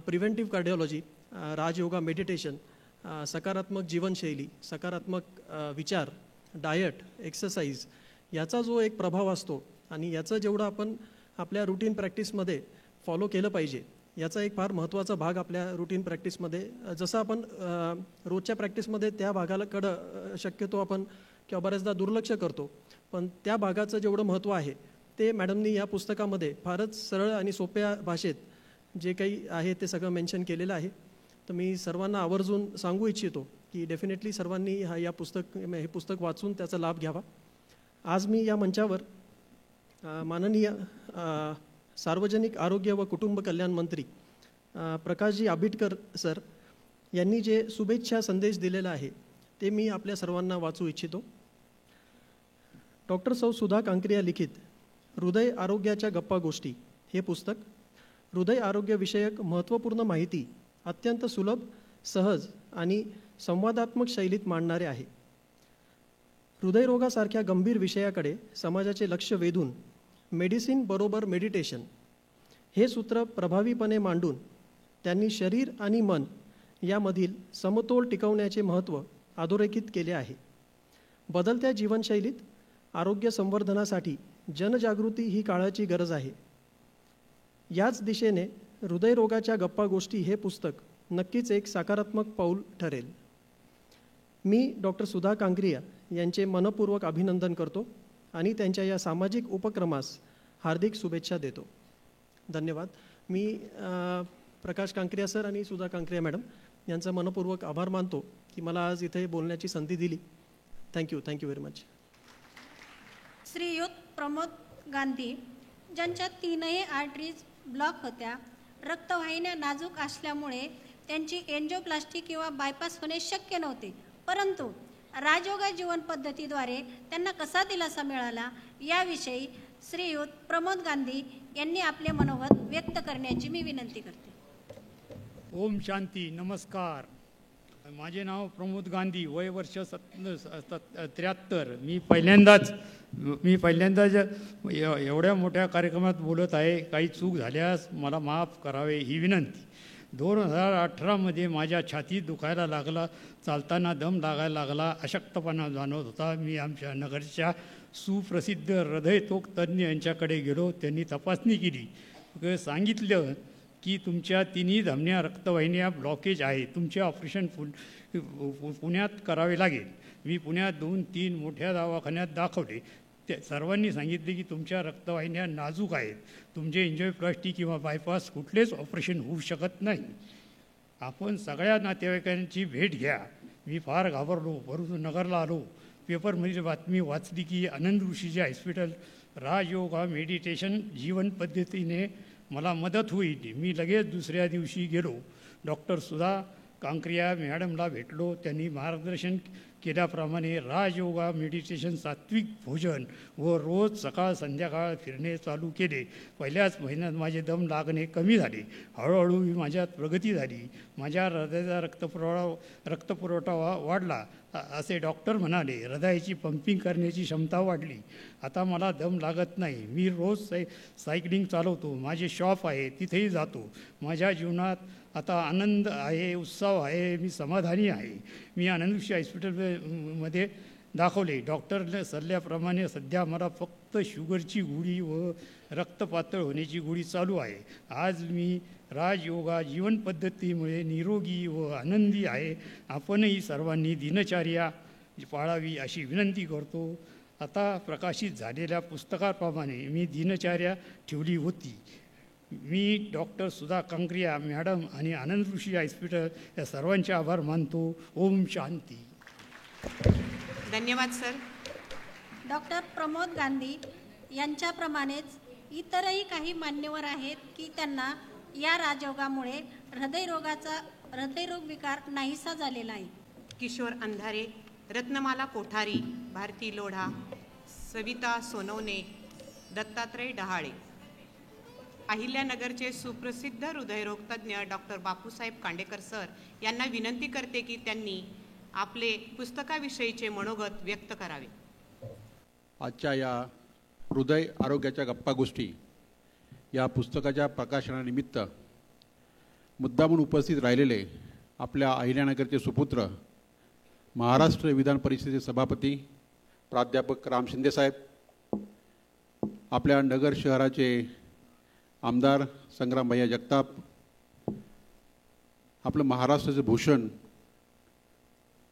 प्रिव्हेंटिव्ह कार्डिओलॉजी, राजयोगा मेडिटेशन, सकारात्मक जीवनशैली, सकारात्मक विचार, डायट, एक्सरसाइज याचा जो एक प्रभाव असतो आणि याचं जेवढं आपण आपल्या रुटीन प्रॅक्टिसमध्ये फॉलो केलं पाहिजे याचा एक फार महत्त्वाचा भाग आपल्या रुटीन प्रॅक्टिसमध्ये, जसं आपण रोजच्या प्रॅक्टिसमध्ये त्या भागाकडं शक्यतो आपण किंवा बऱ्याचदा दुर्लक्ष करतो, पण त्या भागाचं जेवढं महत्त्व आहे ते मॅडमनी या पुस्तकामध्ये फारच सरळ आणि सोप्या भाषेत जे काही आहे ते सगळं मेन्शन केलेलं आहे. तर मी सर्वांना आवर्जून सांगू इच्छितो की डेफिनेटली सर्वांनी हे पुस्तक वाचून त्याचा लाभ घ्यावा. आज मी या मंचावर माननीय सार्वजनिक आरोग्य व कुटुंब कल्याण मंत्री प्रकाशजी आंबेडकर सर यांनी जे शुभेच्छा संदेश दिलेला आहे ते मी आपल्या सर्वांना वाचू इच्छितो. डॉक्टर सौ सुधा कांक्रिया लिखित हृदय आरोग्याच्या गप्पा गोष्टी हे पुस्तक हृदय आरोग्यविषयक महत्त्वपूर्ण माहिती अत्यंत सुलभ, सहज आणि संवादात्मक शैलीत मांडणारे आहे. हृदयरोगासारख्या गंभीर विषयाकडे समाजाचे लक्ष वेधून मेडिसिन बरोबर मेडिटेशन हे सूत्र प्रभावीपणे मांडून त्यांनी शरीर आणि मन यामधील समतोल टिकवण्याचे महत्त्व अधोरेखित केले आहे. बदलत्या जीवनशैलीत आरोग्य संवर्धनासाठी जनजागृती ही काळाची गरज आहे. याच दिशेने हृदयरोगाच्या गप्पा गोष्टी हे पुस्तक नक्कीच एक सकारात्मक पाऊल ठरेल. मी डॉक्टर सुधा कांक्रिया यांचे मनपूर्वक अभिनंदन करतो आणि त्यांच्या या सामाजिक उपक्रमास हार्दिक शुभेच्छा देतो. धन्यवाद. मी प्रकाश कांक्रिया सर आणि सुधा कांक्रिया मॅडम यांचा मनपूर्वक आभार मानतो की मला आज इथे बोलण्याची संधी दिली. Thank you very much. Shriyut Pramod Gandhi ज्यांच्या 3ही आर्टरीज ब्लॉक होत्या, रक्तवाहिन्या नाजूक असल्यामुळे त्यांची एन्जिओप्लास्टी किंवा बायपास होणे शक्य नव्हते, परंतु राजयोगा जीवन पद्धतीद्वारे त्यांना कसा दिलासा मिळाला याविषयी श्रीयुत प्रमोद गांधी यांनी आपले मनोगत व्यक्त करण्याची मी विनंती करते. ओम शांती. नमस्कार. माझे नाव प्रमोद गांधी, वय वर्ष 73. मी पहिल्यांदाच एवढ्या मोठ्या कार्यक्रमात बोलत आहे. काही चूक झाल्यास मला माफ करावे ही विनंती. 2018मध्ये माझ्या छातीत दुखायला लागला, चालताना दम लागायला लागला, अशक्तपणा जाणवत होता. मी आमच्या नगरच्या सुप्रसिद्ध हृदयतोक तज्ज्ञ यांच्याकडे गेलो. त्यांनी तपासणी केली. सांगितलं की तुमच्या 3ही धमन्या रक्तवाहिन्या ब्लॉकेज आहे, तुमचे ऑपरेशन पुण्यात करावे लागेल. मी पुण्यात 2-3 मोठ्या दवाखान्यात दाखवले. ते सर्वांनी सांगितले की तुमच्या रक्तवाहिन्या नाजूक आहेत, तुमचे एन्जिओप्लास्टी किंवा बायपास कुठलेच ऑपरेशन होऊ शकत नाही. आपण सगळ्या नातेवाईकांची भेट घ्या. मी फार घाबरलो, परंतु नगरला आलो. पेपरमधील बातमी वाचली की आनंद ऋषीचे हॉस्पिटल राजयोगा मेडिटेशन जीवन पद्धतीने मला मदत होईल. मी लगेच दुसऱ्या दिवशी गेलो. डॉक्टर सुधा कांक्रिया मॅडमला भेटलो. त्यांनी मार्गदर्शन केल्याप्रमाणे राजयोगा मेडिटेशन, सात्विक भोजन व रोज सकाळ संध्याकाळ फिरणे चालू केले. पहिल्याच महिन्यात माझे दम लागणे कमी झाले. हळूहळू माझ्यात प्रगती झाली. माझ्या हृदयाचा रक्तपुरवठा वाढला असे डॉक्टर म्हणाले. हृदयाची पंपिंग करण्याची क्षमता वाढली. आता मला दम लागत नाही. मी रोज सायकलिंग चालवतो. माझे शॉप आहे, तिथेही जातो. माझ्या जीवनात आता आनंद आहे, उत्साह आहे, मी समाधानी आहे. मी आनंदशी हॉस्पिटलमध्ये दाखवले. डॉक्टर सल्ल्याप्रमाणे सध्या मला फक्त शुगरची गोळी व रक्त पातळ होण्याची गोळी चालू आहे. आज मी राजयोगा जीवन पद्धतीमुळे निरोगी व आनंदी आहे. आपणही सर्वांनी दिनचर्या पाळावी अशी विनंती करतो. आता प्रकाशित झालेल्या पुस्तकाप्रमाणे मी दिनचर्या ठेवली होती. मी डॉक्टर सुधा कांक्रिया मॅडम आणि आनंद ऋषी हॉस्पिटल या सर्वांचे आभार मानतो. ओम शांती. धन्यवाद सर. डॉक्टर प्रमोद गांधी यांच्याप्रमाणेच इतरही काही मान्यवर आहेत की त्यांना या राजयोगामुळे हृदयरोग विकार नाहीसा झालेला आहे. किशोर अंधारे, रत्नमाला कोठारी, भारती लोढा, सविता सोनवणे, दत्तात्रय डहाळे. अहिल्यानगरचे सुप्रसिद्ध हृदयरोग तज्ज्ञ डॉक्टर बापूसाहेब कांडेकर सर यांना विनंती करते की त्यांनी आपले पुस्तकाविषयीचे मनोगत व्यक्त करावे. आजच्या या हृदय आरोग्याच्या गप्पा गोष्टी या पुस्तकाच्या प्रकाशनानिमित्त मुद्दामून उपस्थित राहिलेले आपल्या अहिल्यानगरचे सुपुत्र, महाराष्ट्र विधान परिषदेचे सभापती प्राध्यापक राम शिंदेसाहेब, आपल्या नगर शहराचे आमदार संग्रामभैया जगताप, आपलं महाराष्ट्राचे भूषण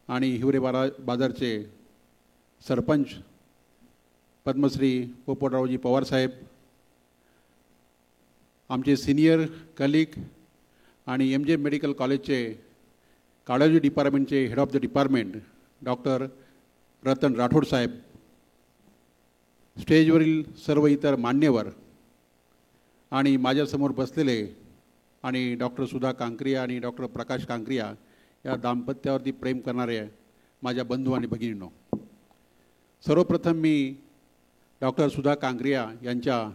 आणि हिवरे बाजारचे सरपंच पद्मश्री पोपटरावजी पवारसाहेब, आमचे सिनियर कलिग आणि MJ मेडिकल कॉलेजचे कार्डिओलॉजी डिपार्टमेंटचे head of the department doctor Ratan Rathod साहेब, स्टेजवरील सर्व इतर मान्यवर आणि माझ्यासमोर बसलेले आणि डॉक्टर सुधा कांक्रिया आणि डॉक्टर प्रकाश कांक्रिया या दाम्पत्यावरती प्रेम करणारे माझ्या बंधू आणि भगिनींनो, सर्वप्रथम मी डॉक्टर सुधा कांक्रिया यांच्या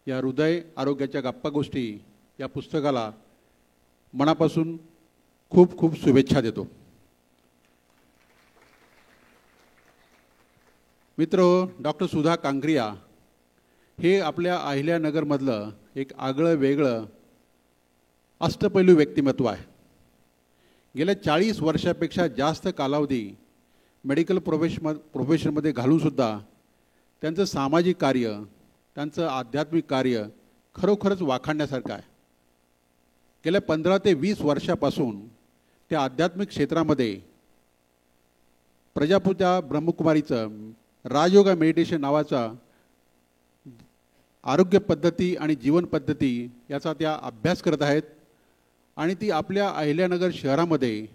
या हृदय आरोग्याच्या गप्पा गोष्टी या पुस्तकाला मनापासून खूप खूप शुभेच्छा देतो. मित्र, डॉक्टर सुधा कांक्रिया हे आपल्या अहिल्यानगरमधलं एक आगळं वेगळं अष्टपैलू व्यक्तिमत्व आहे. गेल्या 40 वर्षापेक्षा जास्त कालावधी मेडिकल प्रोफेशनमध्ये घालूनसुद्धा त्यांचं सामाजिक कार्य, त्यांचं आध्यात्मिक कार्य खरोखरच वाखाणण्यासारखं आहे. गेल्या 15 ते 20 वर्षापासून त्या आध्यात्मिक क्षेत्रामध्ये प्रजापिता ब्रह्मकुमारीचं राजयोगा मेडिटेशन नावाचा आरोग्य पद्धती आणि जीवन पद्धती याचा त्या अभ्यास करत आहेत आणि ती आपल्या अहिल्यानगर शहरामध्ये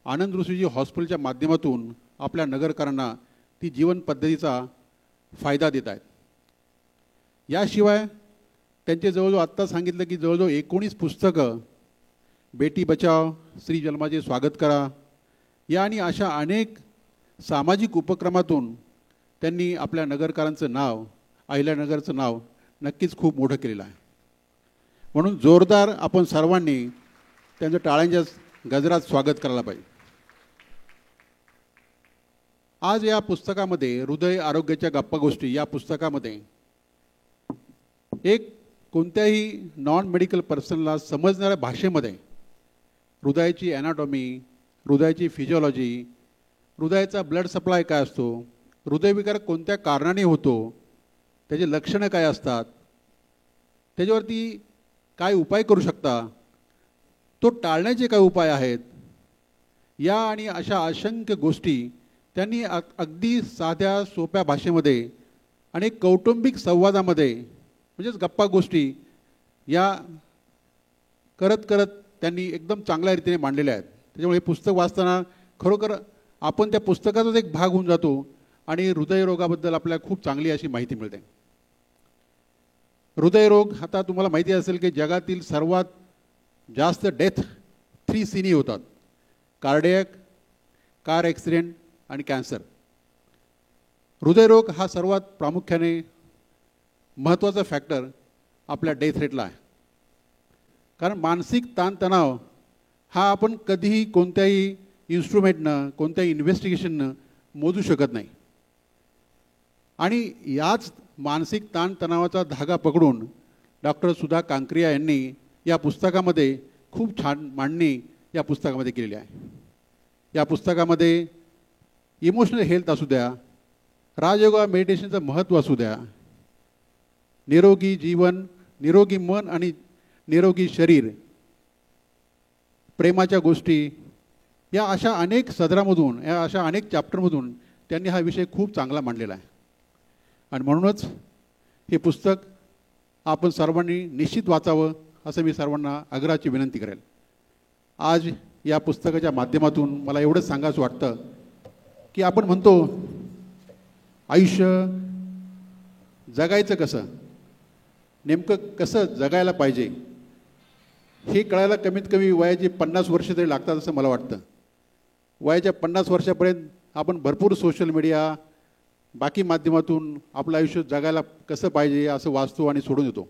आनंद ऋषीजी हॉस्पिटलच्या माध्यमातून आपल्या नगरकरांना ती जीवन पद्धतीचा फायदा देत आहेत. याशिवाय त्यांचे जवळजवळ आत्ता सांगितलं की जवळजवळ 19 पुस्तकं, बेटी बचाव, स्त्री जन्माचे स्वागत करा या आणि अशा अनेक सामाजिक उपक्रमातून त्यांनी आपल्या नगरकरांचं नाव, अहिल्यानगरचं नाव नक्कीच खूप मोठं केलेलं आहे. म्हणून जोरदार आपण सर्वांनी त्यांचं टाळ्यांच्या गजरात स्वागत करायला पाहिजे. आज या पुस्तकामध्ये हृदय आरोग्याच्या गप्पा गोष्टी या पुस्तकामध्ये एक कोणत्याही नॉन मेडिकल पर्सनला समजणाऱ्या भाषेमध्ये हृदयाची ॲनाटॉमी, हृदयाची फिजिओलॉजी, हृदयाचा ब्लड सप्लाय काय असतो, हृदयविकार कोणत्या कारणाने होतो, त्याचे लक्षणं काय असतात, त्याच्यावरती काय उपाय करू शकता, तो टाळण्याचे काय उपाय आहेत, या आणि अशा असंख्य गोष्टी त्यांनी अगदी साध्या सोप्या भाषेमध्ये आणि कौटुंबिक संवादामध्ये म्हणजेच गप्पा गोष्टी या करत करत त्यांनी एकदम चांगल्या रीतीने मांडलेल्या आहेत. त्याच्यामुळे हे पुस्तक वाचताना खरोखर आपण त्या पुस्तकाचाच एक भाग होऊन जातो आणि हृदयरोगाबद्दल आपल्याला खूप चांगली अशी माहिती मिळते. हृदयरोग आता तुम्हाला माहिती असेल की जगातील सर्वात जास्त डेथ 3 Cनी होतात: कार्डियक, कार ॲक्सिडेंट आणि कॅन्सर. हृदयरोग हा सर्वात प्रामुख्याने महत्त्वाचा फॅक्टर आपल्या डेथ रेटला आहे. कारण मानसिक ताणतणाव हा आपण कधीही कोणत्याही इन्स्ट्रुमेंटनं, कोणत्याही इन्व्हेस्टिगेशननं मोजू शकत नाही. आणि याच मानसिक ताणतणावाचा धागा पकडून डॉक्टर सुधा कांक्रिया यांनी या पुस्तकामध्ये खूप छान मांडणी या पुस्तकामध्ये केलेली आहे. या पुस्तकामध्ये इमोशनल हेल्थ असू द्या, राजयोगा मेडिटेशनचं महत्त्व असू द्या, निरोगी जीवन, निरोगी मन आणि निरोगी शरीर, प्रेमाच्या गोष्टी, या अशा अनेक सदरामधून, या अशा अनेक चॅप्टरमधून त्यांनी हा विषय खूप चांगला मांडलेला आहे. आणि म्हणूनच हे पुस्तक आपण सर्वांनी निश्चित वाचावं असं मी सर्वांना आग्रहाची विनंती करेल. आज या पुस्तकाच्या माध्यमातून मला एवढंच सांगायचं वाटतं की आपण म्हणतो आयुष्य जगायचं कसं, नेमकं कसं जगायला पाहिजे हे कळायला कमीत कमी वयाचे 50 वर्ष तरी लागतात असं मला वाटतं. वयाच्या 50 वर्षापर्यंत आपण भरपूर सोशल मीडिया, बाकी माध्यमातून आपलं आयुष्य जगायला कसं पाहिजे असं वाचतो आणि सोडून येतो.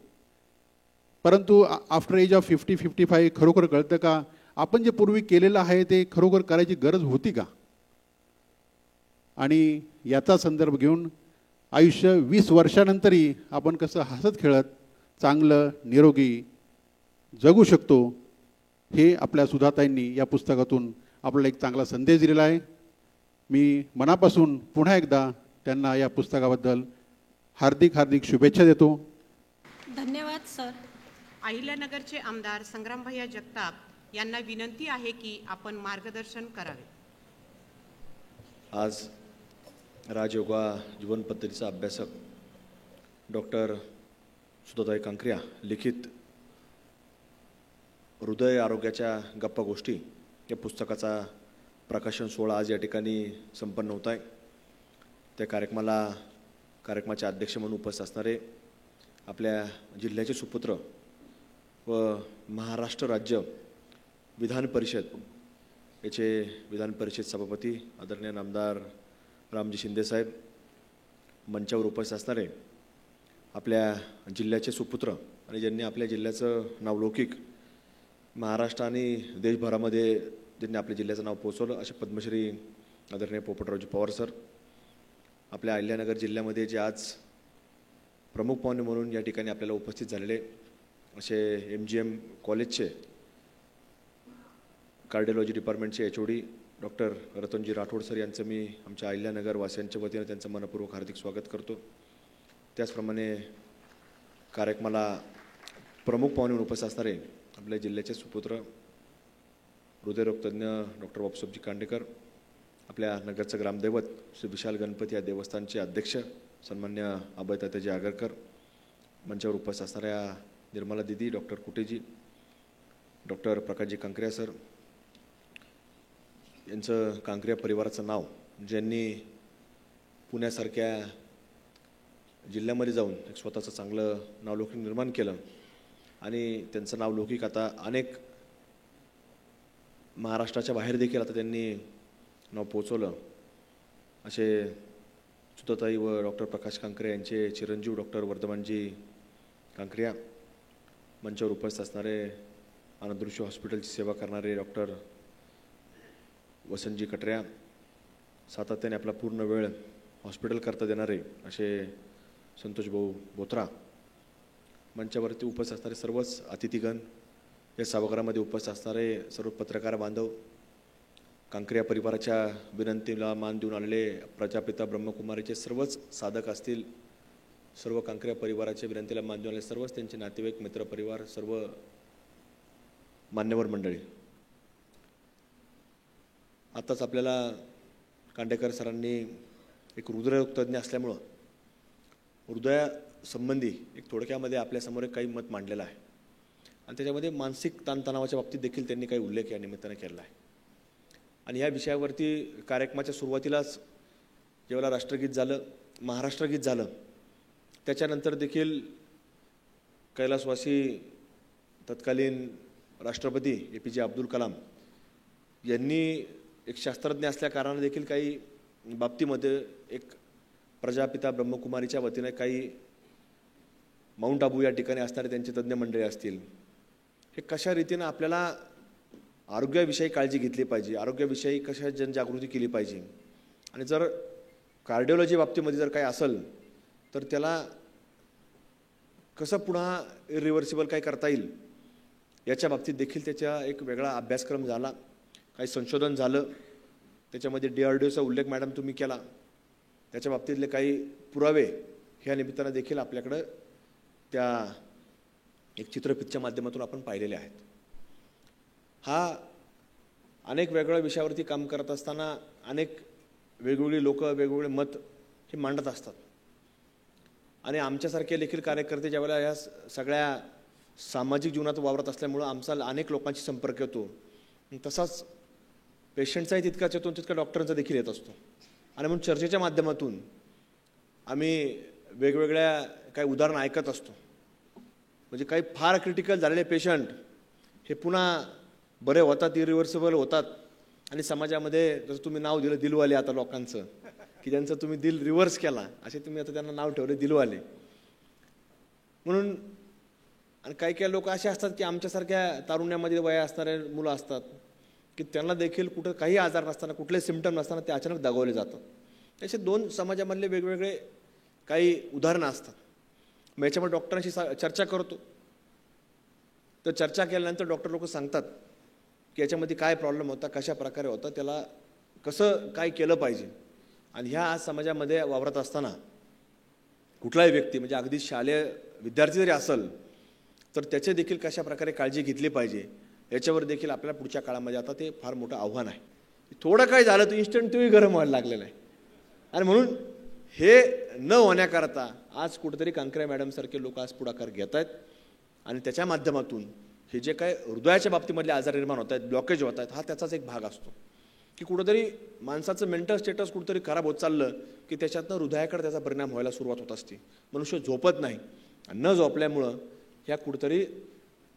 परंतु आफ्टर एज ऑफ 50-55 खरोखर कळतं का आपण जे पूर्वी केलेलं आहे ते खरोखर करायची गरज होती का. आणि याचा संदर्भ घेऊन आयुष्य 20 वर्षानंतरही आपण कसं हसत खेळत चांगलं निरोगी जगू शकतो हे आपल्या सुधाताईंनी या पुस्तकातून आपल्याला एक चांगला संदेश दिलेला आहे. मी मनापासून पुन्हा एकदा त्यांना या पुस्तकाबद्दल हार्दिक हार्दिक शुभेच्छा देतो. धन्यवाद सर. अहिल्यानगरचे आमदार संग्रामभैया जगताप यांना विनंती आहे की आपण मार्गदर्शन करावे. आज राजयोगा जीवन पद्धतीचा अभ्यासक डॉक्टर सुधाताई कांक्रिया लिखित हृदय आरोग्याच्या गप्पा गोष्टी या पुस्तकाचा प्रकाशन सोहळा आज या ठिकाणी संपन्न होत आहे. त्या कार्यक्रमाचे अध्यक्ष म्हणून उपस्थित असणारे आपल्या जिल्ह्याचे सुपुत्र व महाराष्ट्र राज्य विधान परिषद याचे विधान परिषद सभापती आदरणीय नामदार रामजी शिंदे साहेब, मंचावर उपस्थित असणारे आपल्या जिल्ह्याचे सुपुत्र आणि ज्यांनी आपल्या जिल्ह्याचं नावलौकिक महाराष्ट्र आणि देशभरामध्ये ज्यांनी आपल्या जिल्ह्याचं नाव पोहोचवलं असे पद्मश्री आदरणीय पोपटरावजी पवार सर, आपल्या अहिल्यानगर जिल्ह्यामध्ये जे आज प्रमुख पाहुणे म्हणून या ठिकाणी आपल्याला उपस्थित झालेले असे MGM कॉलेजचे कार्डिओलॉजी डिपार्टमेंटचे HOD डॉक्टर रतनजी राठोड सर यांचं मी आमच्या अहिल्यानगर वासियांच्या वतीने त्यांचं मनपूर्वक हार्दिक स्वागत करतो. त्याचप्रमाणे कार्यक्रमाला प्रमुख पाहुणे म्हणून उपस्थित असणारे आपल्या जिल्ह्याचे सुपुत्र हृदयरोगतज्ञ डॉक्टर बापूसाहेबजी कांडेकर, आपल्या नगरचं ग्रामदैवत श्री विशाल गणपती या देवस्थानचे अध्यक्ष सन्मान्य अभयतात्याजी आगरकर, मंचावर उपस्थित असणाऱ्या निर्मला दिदी, डॉक्टर कुटेजी, डॉक्टर प्रकाशजी कांकरिया सर यांचं कांकरिया परिवाराचं नाव ज्यांनी पुण्यासारख्या जिल्ह्यामध्ये जाऊन एक स्वतःचं चांगलं नावलौकिक निर्माण केलं आणि त्यांचं नावलौकिक आता अनेक महाराष्ट्राच्या बाहेर देखील आता त्यांनी नाव पोचवलं असे सुताताई व डॉक्टर प्रकाश कांकरिया यांचे चिरंजीव डॉक्टर वर्धमानजी कांकरिया, मंचावर उपस्थित असणारे आनंदऋषी हॉस्पिटलची सेवा करणारे डॉक्टर वसंतजी कटऱ्या, सातत्याने आपला पूर्ण वेळ हॉस्पिटल करता देणारे असे संतोष भाऊ बोत्रा, मंचावरती उपस्थित असणारे सर्वच अतिथीगण, या सभागृहामध्ये उपस्थित असणारे सर्व पत्रकार बांधव, कांकरिया परिवाराच्या विनंतीला मान देऊन आलेले प्रजापिता ब्रह्मकुमारीचे सर्वच साधक असतील, सर्व कांकरिया परिवाराच्या विनंतीला मान देऊन आलेले सर्वच त्यांचे नातेवाईक, मित्रपरिवार, सर्व मान्यवर मंडळी. आत्ताच आपल्याला कांडेकर सरांनी एक हृदयरोगतज्ञ असल्यामुळं हृदयासंबंधी एक थोडक्यामध्ये आपल्यासमोर काही मत मांडलेलं आहे आणि त्याच्यामध्ये मानसिक ताणतणावाच्या बाबतीत देखील त्यांनी काही उल्लेख या निमित्तानं केला आहे. आणि या विषयावरती कार्यक्रमाच्या सुरुवातीलाच जेव्हा राष्ट्रगीत झालं, महाराष्ट्रगीत झालं, त्याच्यानंतर देखील कैलासवासी तत्कालीन राष्ट्रपती APJ अब्दुल कलाम यांनी एक शास्त्रज्ञ असल्या कारणाने देखील काही बाबतीमध्ये एक प्रजापिता ब्रह्मकुमारीच्या वतीने काही माउंट आबू या ठिकाणी असणारे त्यांचे तज्ज्ञ मंडळी असतील, हे कशा रीतीनं आपल्याला आरोग्याविषयी काळजी घेतली पाहिजे, आरोग्याविषयी कशा जनजागृती केली पाहिजे आणि जर कार्डिओलॉजी बाबतीमध्ये जर काही असेल तर त्याला कसं पुन्हा इरिव्हर्सिबल काय करता येईल याच्या बाबतीत देखील त्याचा एक वेगळा अभ्यासक्रम झाला, काही संशोधन झालं, त्याच्यामध्ये DRDOचा उल्लेख मॅडम तुम्ही केला, त्याच्या बाबतीतले काही पुरावे ह्या निमित्तानं देखील आपल्याकडं त्या एक चित्रफितच्या माध्यमातून आपण पाहिलेले आहेत. हा अनेक वेगवेगळ्या विषयावरती काम करत असताना अनेक वेगवेगळी लोक वेगवेगळे मत हे मांडत असतात आणि आमच्यासारखे देखील कार्यकर्ते ज्यावेळेला या सगळ्या सामाजिक जीवनात वावरत असल्यामुळं आमचा अनेक लोकांशी संपर्क येतो, तसाच पेशंटचाही तितकाच येतो, तितका डॉक्टरांचा देखील येत असतो आणि म्हणून चर्चेच्या माध्यमातून आम्ही वेगवेगळ्या काही उदाहरणं ऐकत असतो. म्हणजे काही फार क्रिटिकल झालेले पेशंट हे पुन्हा बरे होतात, इरिव्हर्सिबल होतात आणि समाजामध्ये जसं तुम्ही नाव दिलं दिलवाले आता लोकांचं की ज्यांचं तुम्ही दिल रिव्हर्स केला असे तुम्ही आता त्यांना नाव ठेवले दिलवाले म्हणून. आणि काही काही लोक असे असतात की आमच्यासारख्या तारुण्यामध्ये वया असणारे मुलं असतात की त्यांना देखील कुठं काही आजार नसताना, कुठले सिम्पटम नसताना ते अचानक दाखवले जातात. असे दोन समाजामधले वेगवेगळे काही उदाहरणं असतात. मग याच्यामुळे डॉक्टरांशी चर्चा करतो, तर चर्चा केल्यानंतर डॉक्टर लोक सांगतात की याच्यामध्ये काय प्रॉब्लेम होता, कशा प्रकारे होता, त्याला कसं काय केलं पाहिजे. आणि ह्या आज समाजामध्ये वावरत असताना कुठलाही व्यक्ती म्हणजे अगदी शालेय विद्यार्थी जरी असेल तर त्याचे देखील कशा प्रकारे काळजी घेतली पाहिजे याच्यावर देखील आपल्याला पुढच्या काळामध्ये आता ते फार मोठं आव्हान आहे. थोडं काय झालं तर इन्स्टंट तोही गरम व्हायला लागलेलं आहे. आणि म्हणून हे न होण्याकरता आज कुठेतरी कांकरिया मॅडमसारखे लोक आज पुढाकार घेत आहेत आणि त्याच्या माध्यमातून हे जे काय हृदयाच्या बाबतीमधले आजार निर्माण होत आहेत, ब्लॉकेज होत आहेत, हा त्याचाच एक भाग असतो की कुठंतरी माणसाचं मेंटल स्टेटस कुठंतरी खराब होत चाललं की त्याच्यातनं हृदयाकडे त्याचा परिणाम व्हायला सुरुवात होत असते. मनुष्य झोपत नाही आणि न झोपल्यामुळं ह्या कुठंतरी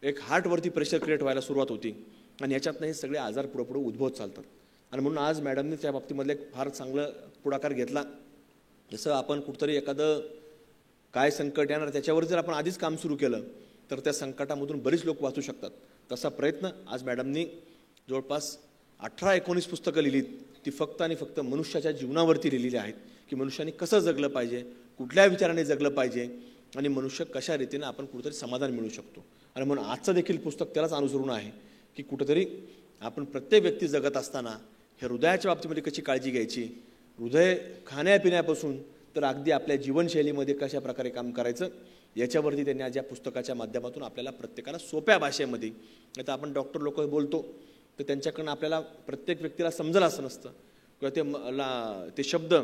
एक हार्टवरती प्रेशर क्रिएट व्हायला सुरुवात होती आणि ह्याच्यातनं हे सगळे आजार पुढं पुढं उद्भवत चालतात. आणि म्हणून आज मॅडमने त्या बाबतीमधले एक फार चांगलं पुढाकार घेतला. जसं आपण कुठंतरी एखादं काय संकट येणार त्याच्यावर जर आपण आधीच काम सुरू केलं तर त्या संकटामधून बरीच लोक वाचू शकतात. तसा प्रयत्न आज मॅडमनी जवळपास 18-19 पुस्तकं लिहिलीत. ती फक्त आणि फक्त मनुष्याच्या जीवनावरती लिहिलेली आहेत की मनुष्याने कसं जगलं पाहिजे, कुठल्या विचाराने जगलं पाहिजे आणि मनुष्य कशा रीतीनं आपण कुठंतरी समाधान मिळू शकतो. आणि म्हणून आजचं देखील पुस्तक त्यालाच अनुसरून आहे की कुठंतरी आपण प्रत्येक व्यक्ती जगत असताना हे हृदयाच्या बाबतीमध्ये कशी काळजी घ्यायची, हृदय खाण्यापिण्यापासून तर अगदी आपल्या जीवनशैलीमध्ये कशा प्रकारे काम करायचं याच्यावरती त्यांनी आज या पुस्तकाच्या माध्यमातून आपल्याला प्रत्येकाला सोप्या भाषेमध्ये, आता आपण डॉक्टर लोक बोलतो तर त्यांच्याकडनं आपल्याला प्रत्येक व्यक्तीला समजलं असं नसतं किंवा ते शब्द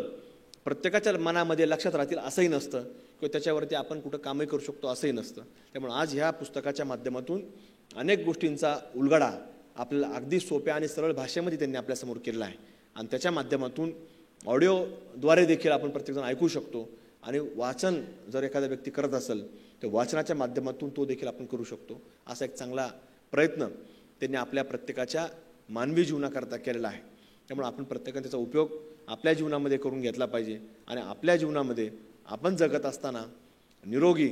प्रत्येकाच्या मनामध्ये लक्षात राहतील असंही नसतं किंवा त्याच्यावरती आपण कुठं कामही करू शकतो असंही नसतं. त्यामुळे आज ह्या पुस्तकाच्या माध्यमातून अनेक गोष्टींचा उलगडा आपल्याला अगदी सोप्या आणि सरळ भाषेमध्ये त्यांनी आपल्यासमोर केलेला आहे आणि त्याच्या माध्यमातून ऑडिओद्वारे देखील आपण प्रत्येकजण ऐकू शकतो आणि वाचन जर एखादा व्यक्ती करत असेल तर वाचनाच्या माध्यमातून तो देखील आपण करू शकतो. असा एक चांगला प्रयत्न त्यांनी आपल्या प्रत्येकाच्या मानवी जीवनाकरता केलेला आहे. त्यामुळे आपण प्रत्येकाने त्याचा उपयोग आपल्या जीवनामध्ये करून घेतला पाहिजे आणि आपल्या जीवनामध्ये आपण जगत असताना निरोगी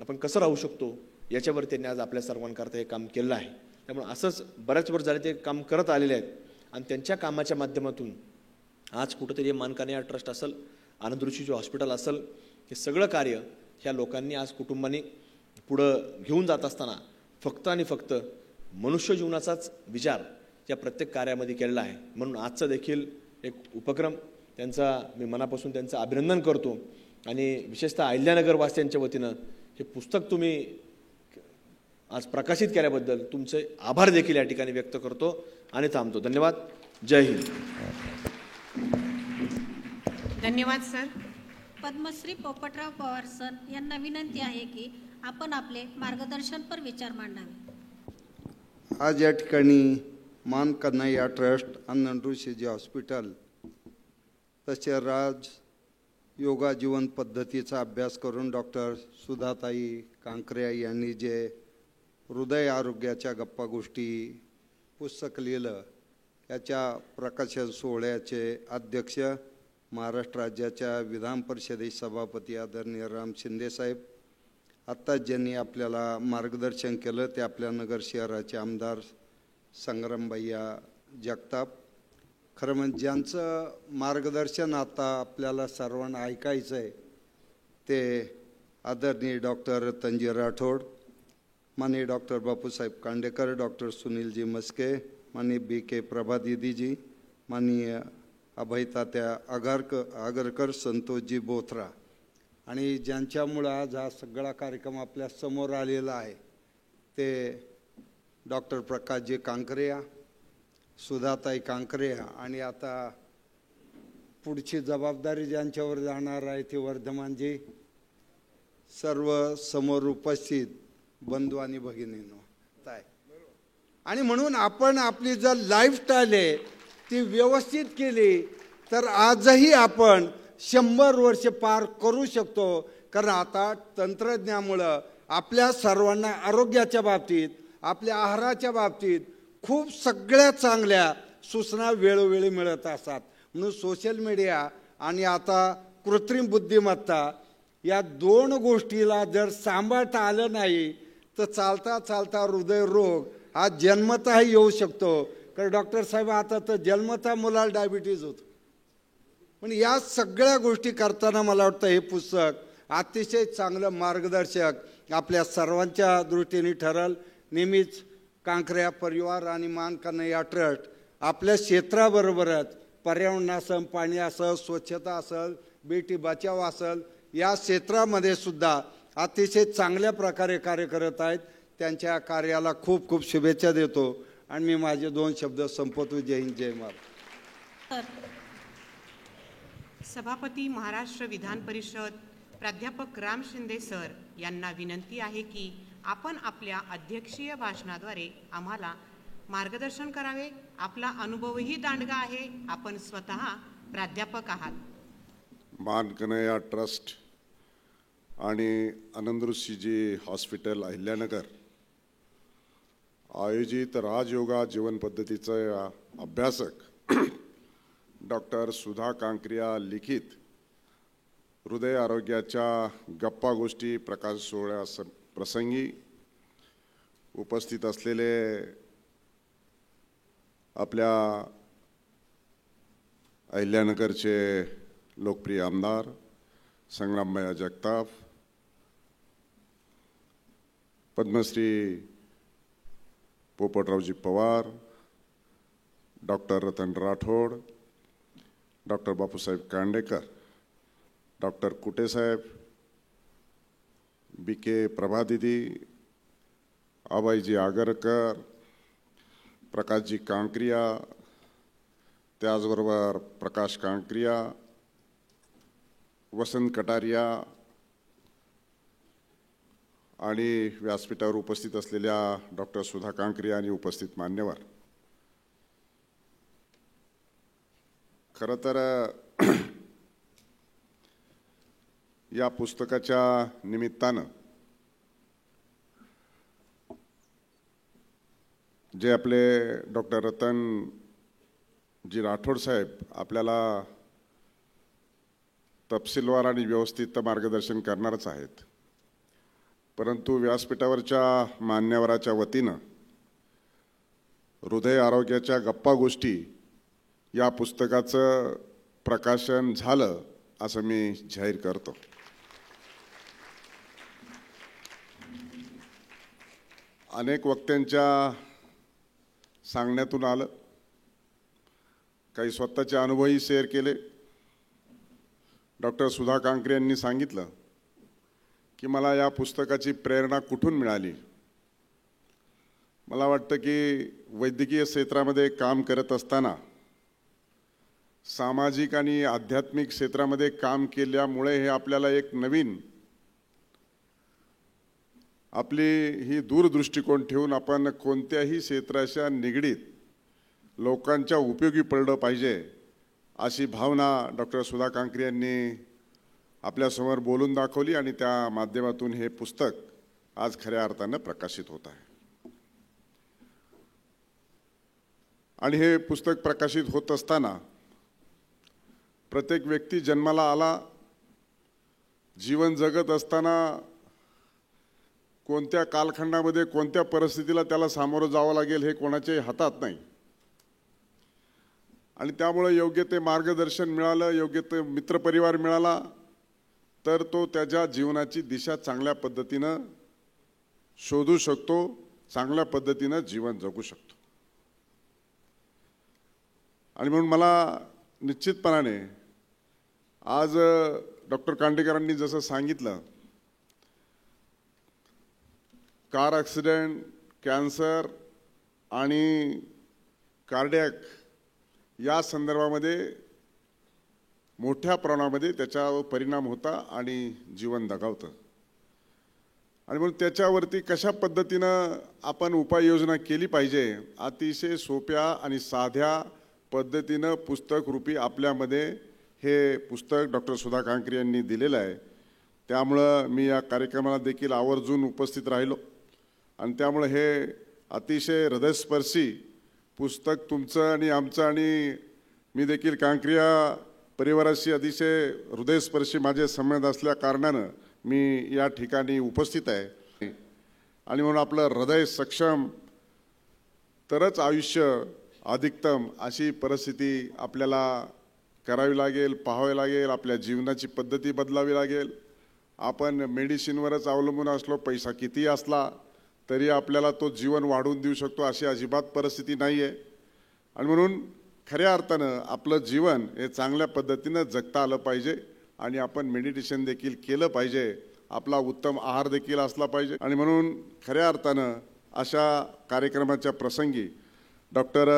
आपण कसं राहू शकतो याच्यावर त्यांनी आज आपल्या सर्वांकरता हे काम केलं आहे. त्यामुळे असंच बऱ्याच वर्ष झाले ते काम करत आलेले आहेत आणि त्यांच्या कामाच्या माध्यमातून आज कुठंतरी मान कन्हैया ट्रस्ट असेल, आनंद ऋषी हॉस्पिटल असेल, हे सगळं कार्य ह्या लोकांनी आज कुटुंबाने पुढं घेऊन जात असताना फक्त आणि फक्त मनुष्य जीवनाचाच विचार या प्रत्येक कार्यामध्ये केलेला आहे. म्हणून आजचा देखील एक उपक्रम त्यांचा मी मनापासून त्यांचं अभिनंदन करतो आणि विशेषतः अहिल्यानगर वासियांच्या वतीनं हे पुस्तक तुम्ही आज प्रकाशित केल्याबद्दल तुमचे आभार देखील या ठिकाणी व्यक्त करतो आणि थांबतो. धन्यवाद. जय हिंद. धन्यवाद सर. पद्मश्री पोपटराव पवार सर यांना विनंती आहे की आपण आपले मार्गदर्शनपर विचार मांडावे. आज या ठिकाणी मान कन्हैया ट्रस्ट, आनंद ऋषीजी हॉस्पिटल तसे राज योगा जीवन पद्धतीचा अभ्यास करून डॉक्टर सुधाताई कांकरे यांनी जे हृदय आरोग्याच्या गप्पा गोष्टी पुस्तक लिहिलं याच्या प्रकाशन सोहळ्याचे अध्यक्ष महाराष्ट्र राज्याच्या विधान परिषदेचे सभापती आदरणीय राम शिंदेसाहेब, आत्ताच ज्यांनी आपल्याला मार्गदर्शन केलं ते आपल्या नगर शहराचे आमदार संग्रामभैया जगताप. खरं म्हणजे ज्यांचं मार्गदर्शन आता आपल्याला सर्वांना ऐकायचं आहे ते आदरणीय डॉक्टर तंजी राठोड, माननीय डॉक्टर बापूसाहेब कांडेकर, डॉक्टर सुनीलजी मस्के, माननीय BK प्रभा दीदीजी, माननीय अभयतात्या आगरकर, संतोषजी बोथरा आणि ज्यांच्यामुळं आज हा सगळा कार्यक्रम आपल्या समोर आलेला आहे ते डॉक्टर प्रकाशजी कांकरे, सुधाताई कांकरे आणि आता पुढची जबाबदारी ज्यांच्यावर जाणार आहे ती वर्धमानजी, सर्व समोर उपस्थित बंधू आणि भगिनींनो. आणि म्हणून आपण आपली जर लाईफस्टाईल आहे ती व्यवस्थित केली तर आजही आपण 100 वर्ष पार करू शकतो. कारण आता तंत्रज्ञानामुळं आपल्या सर्वांना आरोग्याच्या बाबतीत, आपल्या आहाराच्या बाबतीत खूप सगळ्या चांगल्या सूचना वेळोवेळी मिळत असतात. म्हणून सोशल मीडिया आणि आता कृत्रिम बुद्धिमत्ता या दोन गोष्टीला जर सांभाळता आलं नाही तर चालता चालता हृदयरोग हा जन्मतः येऊ शकतो. कारण डॉक्टर साहेब आता तर जन्मतः मुलाला डायबिटीज होतो. पण या सगळ्या गोष्टी करताना मला वाटतं हे पुस्तक अतिशय चांगलं मार्गदर्शक आपल्या सर्वांच्या दृष्टीने ठरल. नेहमीच कांकऱ्या परिवार आणि मान कन्हैया ट्रस्ट आपल्या क्षेत्राबरोबरच पर्यावरण असेल, पाणी असेल, स्वच्छता असेल, बेटी बचाव असेल या क्षेत्रामध्ये सुद्धा अतिशय चांगल्या प्रकारे कार्य करत आहेत. त्यांच्या कार्याला खूप खूप शुभेच्छा देतो आणि मी माझे 2 शब्द संपवतो. जय हिंद, जय महाराष्ट्र. सभापती महाराष्ट्र विधान परिषद प्राध्यापक राम शिंदे सर यांना विनंती आहे की आपण आपल्या अध्यक्षीय भाषणाद्वारे आम्हाला मार्गदर्शन करावे. आपला अनुभवही दांडगा आहे. आपण स्वतः प्राध्यापक आहात. मान कन्हैया ट्रस्ट आणि आनंदऋषीजी हॉस्पिटल अहिल्यानगर आयोजित राजयोगा जीवन पद्धतीचा अभ्यासक डॉक्टर सुधा कांक्रिया लिखित हृदय आरोग्याच्या गप्पा गोष्टी प्रकाश सोहळ्या प्रसंगी उपस्थित असलेले आपल्या अहिल्यानगरचे लोकप्रिय आमदार संग्रामभैया जगताप, पद्मश्री पोपटरावजी Pawar, doctor Ratan Rathod, doctor Bapusaheb Kandekar, doctor कुटेसाहेब, BK प्रभादीदी, आबाईजी आगरकर, प्रकाशजी कांक्रिया, त्याचबरोबर प्रकाश कांक्रिया, वसंत कटारिया आणि व्यासपीठावर उपस्थित असलेल्या डॉक्टर सुधा कांक्रिया आणि उपस्थित मान्यवर, खरं तर या पुस्तकाच्या निमित्तानं जे आपले डॉक्टर रतनजी राठोड साहेब आपल्याला तपशीलवार आणि व्यवस्थित मार्गदर्शन करणारच आहेत, परंतु व्यासपीठावरच्या मान्यवराच्या वतीनं हृदय आरोग्याच्या गप्पा गोष्टी या पुस्तकाचं प्रकाशन झालं असं मी जाहीर करतो. अनेक वक्त्यांच्या सांगण्यातून आलं, काही स्वतःचे अनुभवही शेअर केले. डॉक्टर सुधा कांक्रे यांनी सांगितलं की मला या पुस्तकाची प्रेरणा कुठून मिळाली. मला वाटतं की वैद्यकीय क्षेत्रामध्ये काम करत असताना सामाजिक आणि आध्यात्मिक क्षेत्रामध्ये काम केल्यामुळे हे आपल्याला एक नवीन आपली ही दूरदृष्टिकोन ठेवून आपण कोणत्याही क्षेत्राच्या निगडीत लोकांच्या उपयोगी पडलं पाहिजे अशी भावना डॉक्टर सुधा कांक्रे यांनी आपल्यासमोर बोलून दाखवली आणि त्या माध्यमातून हे पुस्तक आज खऱ्या अर्थानं प्रकाशित होत आहे. आणि हे पुस्तक प्रकाशित होत असताना प्रत्येक व्यक्ती जन्माला आला, जीवन जगत असताना कोणत्या कालखंडामध्ये कोणत्या परिस्थितीला त्याला सामोरं जावं लागेल हे कोणाच्याही हातात नाही. आणि त्यामुळे योग्य ते मार्गदर्शन मिळालं, योग्य ते मित्रपरिवार मिळाला तर तो त्याच्या जीवनाची दिशा चांगल्या पद्धतीनं शोधू शकतो, चांगल्या पद्धतीनं जीवन जगू शकतो. आणि म्हणून मला निश्चितपणाने आज डॉक्टर कांडेकरांनी जसं सांगितलं, कार ॲक्सिडेंट, कॅन्सर आणि कार्डियक या संदर्भामध्ये मोठ्या प्रमाणामध्ये त्याच्यावर परिणाम होता आणि जीवन दगावतं. आणि म्हणून त्याच्यावरती कशा पद्धतीनं आपण उपाययोजना केली पाहिजे, अतिशय सोप्या आणि साध्या पद्धतीनं पुस्तक रूपी आपल्यामध्ये हे पुस्तक डॉक्टर सुधा कांक्रे यांनी दिलेलं आहे. त्यामुळं मी या कार्यक्रमाला देखील आवर्जून उपस्थित राहिलो आणि त्यामुळे हे अतिशय हृदयस्पर्शी पुस्तक तुमचं आणि आमचं आणि मी देखील कांक्रिया परिवाराशी अतिशय हृदयस्पर्शी माझे संबंध असल्या कारणानं मी या ठिकाणी उपस्थित आहे. आणि म्हणून आपलं हृदय सक्षम तरच आयुष्य अधिकतम अशी परिस्थिती आपल्याला करावी लागेल, पाहावी लागेल. आपल्या जीवनाची पद्धती बदलावी लागेल. आपण मेडिसिनवरच अवलंबून असलो, पैसा किती असला तरी आपल्याला तो जीवन वाढवून देऊ शकतो अशी अजिबात परिस्थिती नाही आहे. आणि म्हणून खऱ्या अर्थानं आपलं जीवन हे चांगल्या पद्धतीनं जगता आलं पाहिजे आणि आपण मेडिटेशन देखील केलं पाहिजे, आपला उत्तम आहार देखील असला पाहिजे. आणि म्हणून खऱ्या अर्थानं अशा कार्यक्रमाच्या प्रसंगी डॉक्टर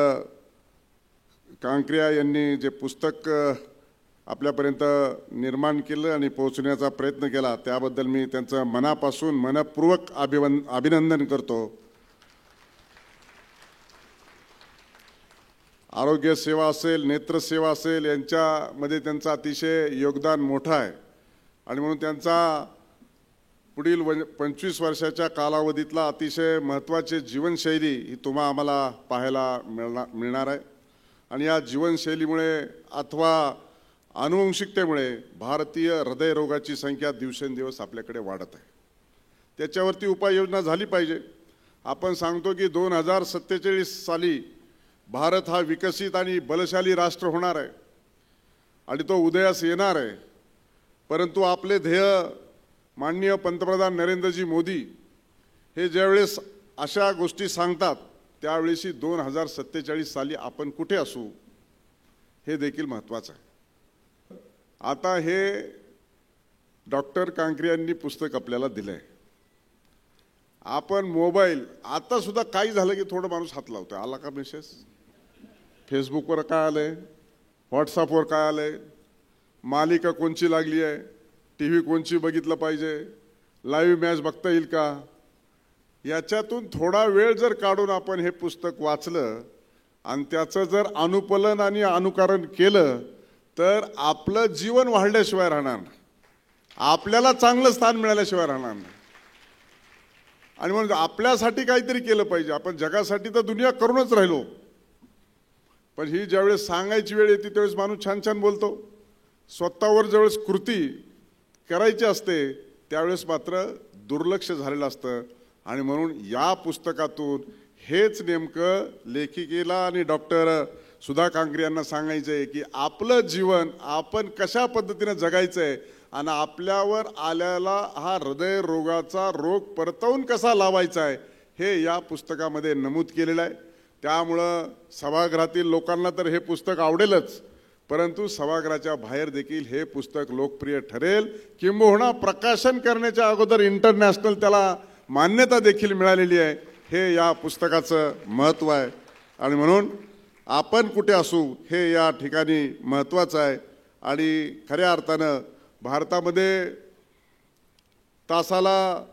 कांक्रिया यांनी जे पुस्तक आपल्यापर्यंत निर्माण केलं आणि पोहोचण्याचा प्रयत्न केला, त्याबद्दल मी त्यांचं मनापासून मनपूर्वक अभिनंदन करतो. आरोग्य सेवा असेल, नेत्रसेवा असेल, यांच्यामध्ये त्यांचं अतिशय योगदान मोठं आहे आणि म्हणून त्यांचा पुढील 25 वर्षाच्या कालावधीतला अतिशय महत्त्वाची जीवनशैली ही तुम्हा आम्हाला पाहायला मिळणार आहे. आणि या जीवनशैलीमुळे अथवा आनुवंशिकतेमुळे भारतीय हृदयरोगाची संख्या दिवसेंदिवस आपल्याकडे वाढत आहे. त्याच्यावरती उपाययोजना झाली पाहिजे. आपण सांगतो की 2047 साली भारत हा विकसित आणि बलशाली राष्ट्र होणार आहे आणि तो उदयास येणार आहे. परंतु आपले ध्येय माननीय पंतप्रधान नरेंद्रजी मोदी हे ज्यावेळेस अशा गोष्टी सांगतात त्यावेळेस 2047 साली आपण कुठे असू हे देखील महत्त्वाचं आहे. आता हे डॉक्टर कांकरे यांनी पुस्तक आपल्याला दिलं आहे. आपण मोबाईल आता सुद्धा काही झालं की थोडं माणूस हात लावतो, आला का मेसेज, फेसबुकवर काय आलंय, व्हॉट्सअपवर काय आलंय, मालिका कोणची लागली आहे, टी व्ही कोणची बघितलं पाहिजे, लाईव्ह मॅच बघता येईल का, याच्यातून थोडा वेळ जर काढून आपण हे पुस्तक वाचलं आणि त्याचं जर अनुपालन आणि अनुकरण केलं तर आपलं जीवन वाढल्याशिवाय राहणार नाही, आपल्याला चांगलं स्थान मिळाल्याशिवाय राहणार नाही. आणि म्हणून आपल्यासाठी काहीतरी केलं पाहिजे. आपण जगासाठी तर दुनिया करूनच राहिलो, पण ही ज्यावेळेस सांगायची वेळ येते त्यावेळेस माणूस छान छान बोलतो. स्वतःवर ज्यावेळेस कृती करायची असते त्यावेळेस मात्र दुर्लक्ष झालेलं असतं. आणि म्हणून या पुस्तकातून हेच नेमकं लेखिकेला आणि डॉक्टर सुधा कांकरे यांना सांगायचं आहे की आपलं जीवन आपण कशा पद्धतीने जगायचं आहे आणि आपल्यावर आलेला हा हृदयरोगाचा रोग परतवून कसा लावायचा आहे हे या पुस्तकामध्ये नमूद केलेलं आहे. त्यामुळं सभागृहातील लोकांना तर हे पुस्तक आवडेलच, परंतु सभागृहाच्या बाहेर देखील हे पुस्तक लोकप्रिय ठरेल. किंबहुना प्रकाशन करण्याच्या अगोदर इंटरनॅशनल त्याला मान्यता देखील मिळालेली आहे. हे या पुस्तकाचं महत्त्व आहे. आणि म्हणून आपण कुठे असू हे या ठिकाणी महत्त्वाचं आहे. आणि खऱ्या अर्थानं भारतामध्ये तासाला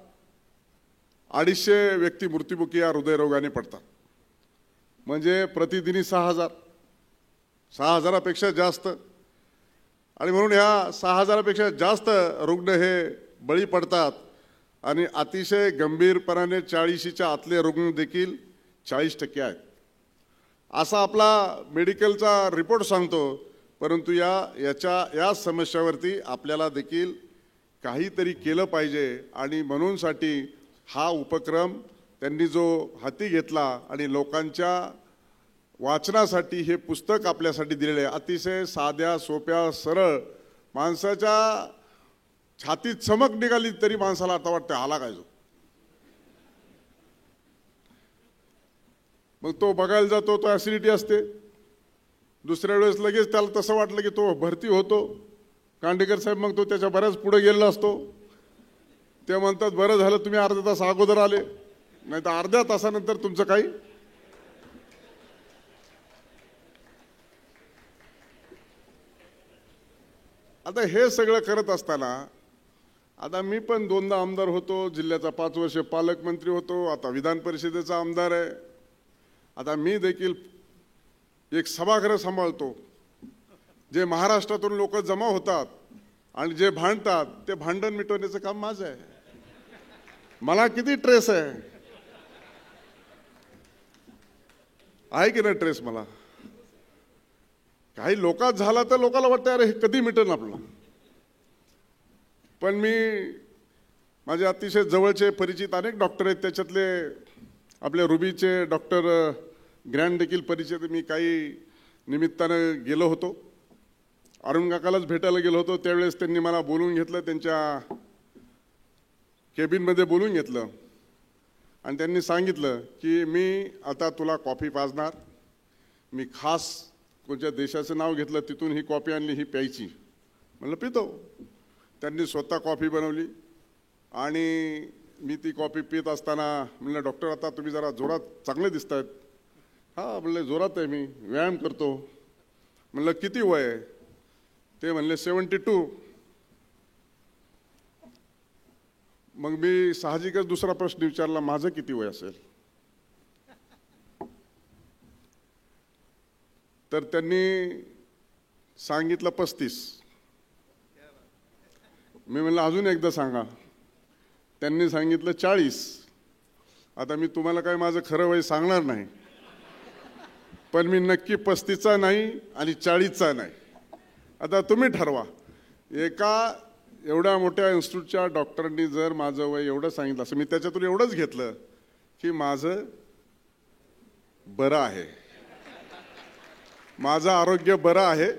250 व्यक्ती मृत्युमुखी या हृदयरोगाने पडतात. म्हणजे प्रतिदिनी 6,000पेक्षा जास्त. आणि म्हणून ह्या 6,000पेक्षा जास्त रुग्ण हे बळी पडतात. आणि अतिशय गंभीरपणाने 40च्या आतले रुग्ण देखील 40% आहेत असा आपला मेडिकलचा रिपोर्ट सांगतो. परंतु या समस्यावरती आपल्याला देखील काहीतरी केलं पाहिजे. आणि म्हणूनसाठी हा उपक्रम त्यांनी जो हाती घेतला आणि लोकांच्या वाचनासाठी हे पुस्तक आपल्यासाठी दिलेलं आहे. अतिशय साध्या सोप्या सरळ, माणसाच्या छातीत चमक निघाली तरी माणसाला आता वाटतं आला काय जो. मग तो बघायला जातो, तो ॲसिडिटी असते. दुसऱ्या वेळेस लगेच त्याला तसं वाटलं की तो भरती होतो. कांडेकर साहेब मग तो त्याच्या बऱ्याच पुढे गेलेला असतो. ते म्हणतात बरं झालं तुम्ही अर्धा तास अगोदर आले, नाही तर अर्ध्या तासानंतर तुमचं काही. आता हे सगळं करत असताना आता मी पण 2दा आमदार होतो, जिल्ह्याचा 5 वर्ष पालकमंत्री होतो, आता विधान परिषदेचा आमदार आहे. आता मी देखील एक सभागृह सांभाळतो. जे महाराष्ट्रातून लोक जमा होतात आणि जे भांडतात ते भांडण मिटवण्याचं काम माझं आहे. मला किती ट्रेस आहे की नाही ट्रेस मला. काही लोकात झाला तर लोकांना वाटतं अरे हे कधी मिटेल आपलं. पण मी माझे अतिशय जवळचे परिचित अनेक डॉक्टर आहेत, त्याच्यातले आपल्या रुबीचे डॉक्टर ग्रँड देखील परिचित. मी काही निमित्तानं गेलो होतो, अरुण काकालाच भेटायला गेलो होतो. त्यावेळेस त्यांनी मला बोलवून घेतलं, त्यांच्या केबिनमध्ये बोलवून घेतलं आणि त्यांनी सांगितलं की मी आता तुला कॉफी पाजणार. मी खास कोणत्या देशाचं नाव घेतलं, तिथून ही कॉफी आणली, ही प्यायची. म्हणलं पितो. त्यांनी स्वतः कॉफी बनवली आणि मी ती कॉफी पित असताना म्हणलं डॉक्टर आता तुम्ही जरा जोरात चांगले दिसत आहेत. हां म्हणलं जोरात आहे, मी व्यायाम करतो. म्हणलं किती वय आहे. ते म्हणले 72. मग मी साहजिकच दुसरा प्रश्न विचारला, माझं किती वय असेल? तर त्यांनी सांगितलं 35. मी म्हणलं अजून एकदा सांगा. त्यांनी सांगितलं 40. आता मी तुम्हाला काय माझं खरं वय सांगणार नाही, पण मी नक्की 35चा नाही आणि 40चा नाही. आता तुम्ही ठरवा. एका एवढ्या मोठ्या इन्स्टिट्यूटच्या डॉक्टरांनी जर माझं वय एवढं सांगितलं असं, मी त्याच्यातून एवढंच घेतलं की माझं बरं आहे, माझं आरोग्य बरं आहे.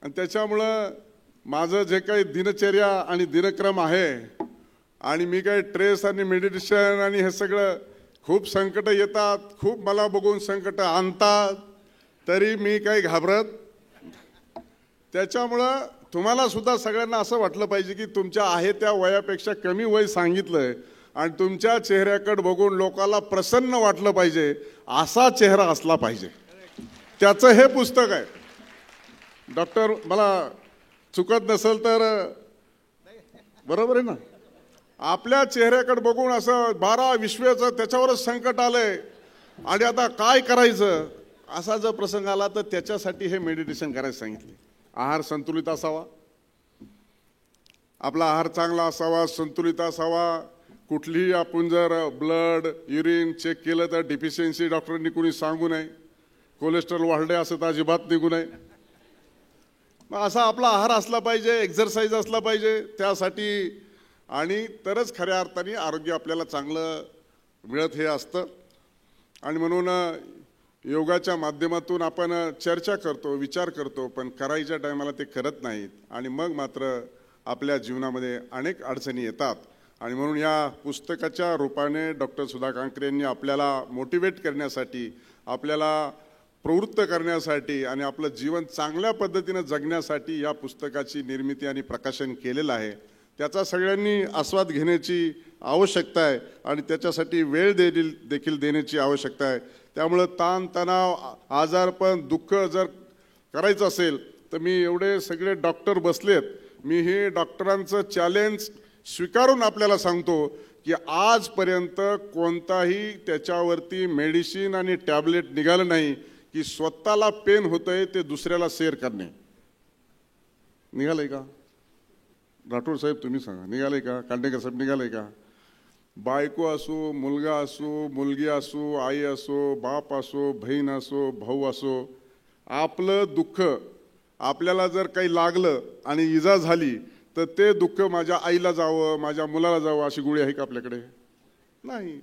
आणि त्याच्यामुळं माझं जे काही दिनचर्या आणि दिनक्रम आहे, आणि मी काही ट्रेस आणि मेडिटेशन आणि हे सगळं, खूप संकट येतात, खूप मला बघून संकट आणतात, तरी मी काही घाबरत. त्याच्यामुळं तुम्हाला सुद्धा सगळ्यांना असं वाटलं पाहिजे की तुमच्या आहे त्या वयापेक्षा कमी वय सांगितलंय आणि तुमच्या चेहऱ्याकडे बघून लोकांना प्रसन्न वाटलं पाहिजे, असा चेहरा असला पाहिजे. त्याचं हे पुस्तक आहे. डॉक्टर, मला चुकत नसेल तर बरोबर आहे ना, आपल्या चेहऱ्याकडे बघून असं 12-20 त्याच्यावरच संकट आलंय आणि आता काय करायचं असा जर प्रसंग आला तर त्याच्यासाठी हे मेडिटेशन करायला सांगितले. आहार संतुलित असावा, आपला आहार चांगला असावा, संतुलित असावा. कुठलीही आपण जर ब्लड युरिन चेक केलं तर डिफिशियन्सी डॉक्टरांनी कुणी सांगू नये. कोलेस्ट्रॉल वाढले असं तर अजिबात निघू नये. मग असा आपला आहार असला पाहिजे, एक्झरसाईज असला पाहिजे त्यासाठी, आणि तरच खऱ्या अर्थाने आरोग्य आपल्याला चांगलं मिळत हे असतं. आणि म्हणून योगाच्या माध्यमातून आपण चर्चा करतो, विचार करतो, पण करायच्या टायमाला ते करत नाहीत आणि मग मात्र आपल्या जीवनामध्ये अनेक अडचणी येतात. आणि म्हणून या पुस्तकाच्या रूपाने डॉक्टर सुधा कांकरे यांनी आपल्याला मोटिवेट करण्यासाठी, आपल्याला प्रवृत्त करण्यासाठी आणि आपलं जीवन चांगल्या पद्धतीनं जगण्यासाठी या पुस्तकाची निर्मिती आणि प्रकाशन केलेलं आहे. त्याचा सगळ्यांनी आस्वाद घेण्याची आवश्यकता आहे आणि त्याच्यासाठी वेळ देखील देण्याची आवश्यकता आहे. त्यामुळं ताणतणाव, आजारपण, दुःख जर करायचं असेल तर मी एवढे सगळे डॉक्टर बसलेत, मी हे डॉक्टरांचं चॅलेंज स्वीकारून आपल्याला सांगतो की आजपर्यंत कोणताही त्याच्यावरती मेडिसिन आणि टॅबलेट निघालं नाही की स्वतःला पेन होतंय ते दुसऱ्याला शेअर करणे. निघालंय का? राठोड साहेब तुम्ही सांगा, निघालंय का? कांडेकर साहेब निघालंय का? बायको असो, मुलगा असो, मुलगी असो, आई असो, बाप असो, बहीण असो, भाऊ असो, आपलं दुःख आपल्याला जर काही लागलं आणि इजा झाली तर ते दुःख माझ्या आईला जावं, माझ्या मुलाला जावं अशी गोळी आहे का आपल्याकडे? नाही.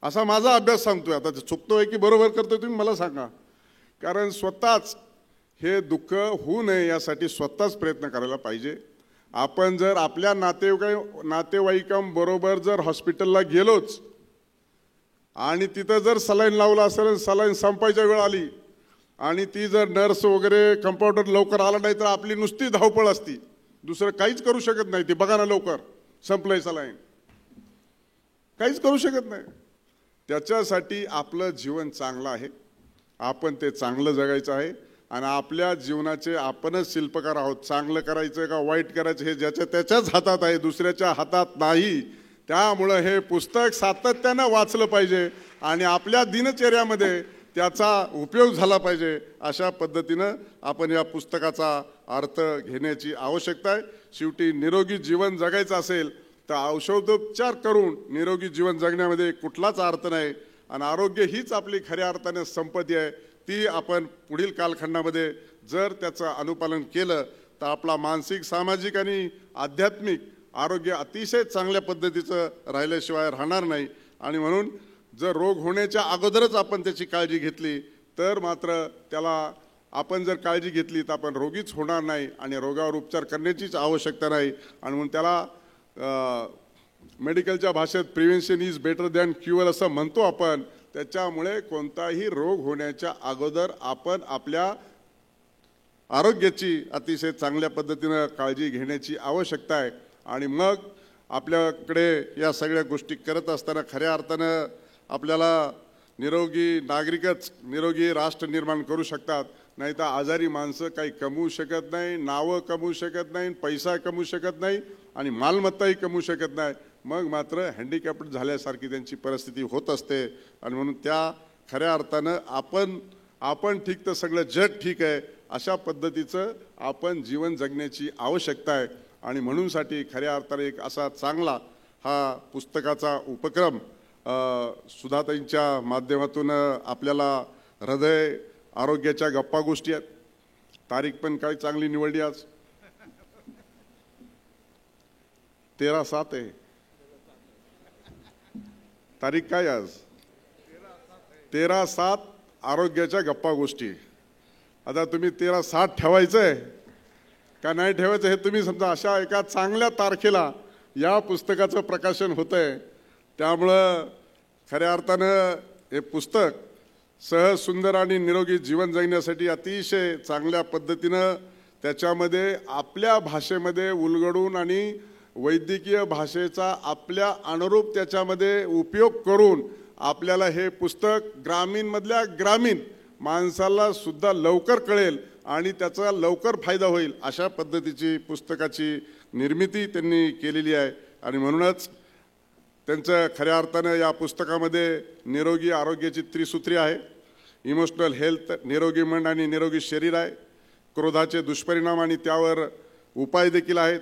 असा माझा अभ्यास सांगतोय. आता चुकतोय की बरोबर करतोय तुम्ही मला सांगा. कारण स्वतःच हे दुःख होऊ नये यासाठी स्वतःच प्रयत्न करायला पाहिजे. आपण जर आपल्या नातेवाईकांबरोबर जर हॉस्पिटलला गेलोच आणि तिथं जर सलाईन लावला असेल, सलाईन संपायच्या वेळ आली आणि ती जर नर्स वगैरे कंपाऊंडर लवकर आला नाही तर आपली नुसती धावपळ असती, दुसरं काहीच करू शकत नाही. ती बघा ना लवकर संपलंय सलाईन, काहीच करू शकत नाही. त्याच्यासाठी आपलं जीवन चांगलं आहे, आपण ते चांगलं जगायचं आहे आणि आपल्या जीवनाचे आपणच शिल्पकार आहोत. चांगलं करायचं का वाईट करायचं हे ज्याच्या त्याच्याच हातात आहे, दुसऱ्याच्या हातात नाही. त्यामुळं हे पुस्तक सातत्यानं वाचलं पाहिजे आणि आपल्या दिनचर्यामध्ये त्याचा उपयोग झाला पाहिजे. अशा पद्धतीनं आपण या पुस्तकाचा अर्थ घेण्याची आवश्यकता आहे. शेवटी निरोगी जीवन जगायचं असेल तर औषधोपचार करून निरोगी जीवन जगण्यामध्ये कुठलाच अर्थ नाही आणि आरोग्य हीच आपली खऱ्या अर्थाने संपत्ती आहे. ती आपण पुढील कालखंडामध्ये जर त्याचं अनुपालन केलं तर आपला मानसिक, सामाजिक आणि आध्यात्मिक आरोग्य अतिशय चांगल्या पद्धतीचं राहिल्याशिवाय राहणार नाही. आणि म्हणून जर रोग होण्याच्या अगोदरच आपण त्याची काळजी घेतली तर मात्र त्याला आपण जर काळजी घेतली तर आपण रोगीच होणार नाही आणि रोगावर उपचार करण्याचीच आवश्यकता नाही. आणि म्हणून त्याला मेडिकलच्या भाषेत prevention is better than cure असं म्हणतो आपण. त्याच्यामुळे कोणताही रोग होण्याच्या अगोदर आपण आपल्या आरोग्याची अतिशय चांगल्या पद्धतीनं काळजी घेण्याची आवश्यकता आहे. आणि मग आपल्याकडे या सगळ्या गोष्टी करत असताना खऱ्या अर्थानं आपल्याला निरोगी नागरिकच निरोगी राष्ट्र निर्माण करू शकतात. नाही तर आजारी माणसं काही कमवू शकत नाही, नावं कमवू शकत नाही, पैसा कमवू शकत नाही आणि मालमत्ताही कमवू शकत नाही. मग मात्र हँडिकॅप्ड झाल्यासारखी त्यांची परिस्थिती होत असते. आणि म्हणून त्या खऱ्या अर्थानं आपण ठीक तर सगळं जग ठीक आहे अशा पद्धतीचं आपण जीवन जगण्याची आवश्यकता आहे. आणि म्हणूनसाठी खऱ्या अर्थाने एक असा चांगला हा पुस्तकाचा उपक्रम सुधाताईंच्या माध्यमातून आपल्याला हृदय आरोग्याच्या गप्पा गोष्टी आहेत. तारीख पण काय चांगली निवडली आज 13/7 आहे. तारीख काय आज 13/7 आरोग्याच्या गप्पा गोष्टी. आता तुम्ही 13/7 ठेवायचं आहे का नाही ठेवायचं हे तुम्ही समजा. अशा एका चांगल्या तारखेला या पुस्तकाचं प्रकाशन होतं आहे. त्यामुळं खऱ्या अर्थानं हे पुस्तक सहज सुंदर आणि निरोगी जीवन जगण्यासाठी अतिशय चांगल्या पद्धतीनं त्याच्यामध्ये आपल्या भाषेमध्ये उलगडून आणि वैद्यकीय भाषेचा आपल्या अनुरूप त्याच्यामध्ये उपयोग करून आपल्याला हे पुस्तक ग्रामीणमधल्या ग्रामीण माणसाला सुद्धा लवकर कळेल आणि त्याचा लवकर फायदा होईल अशा पद्धतीची पुस्तकाची निर्मिती त्यांनी केलेली आहे. आणि म्हणूनच त्यांचं खऱ्या अर्थानं या पुस्तकामध्ये निरोगी आरोग्याची त्रिसूत्री आहे. इमोशनल हेल्थ, निरोगी मन आणि निरोगी शरीर आहे. क्रोधाचे दुष्परिणाम आणि त्यावर उपाय देखील आहेत.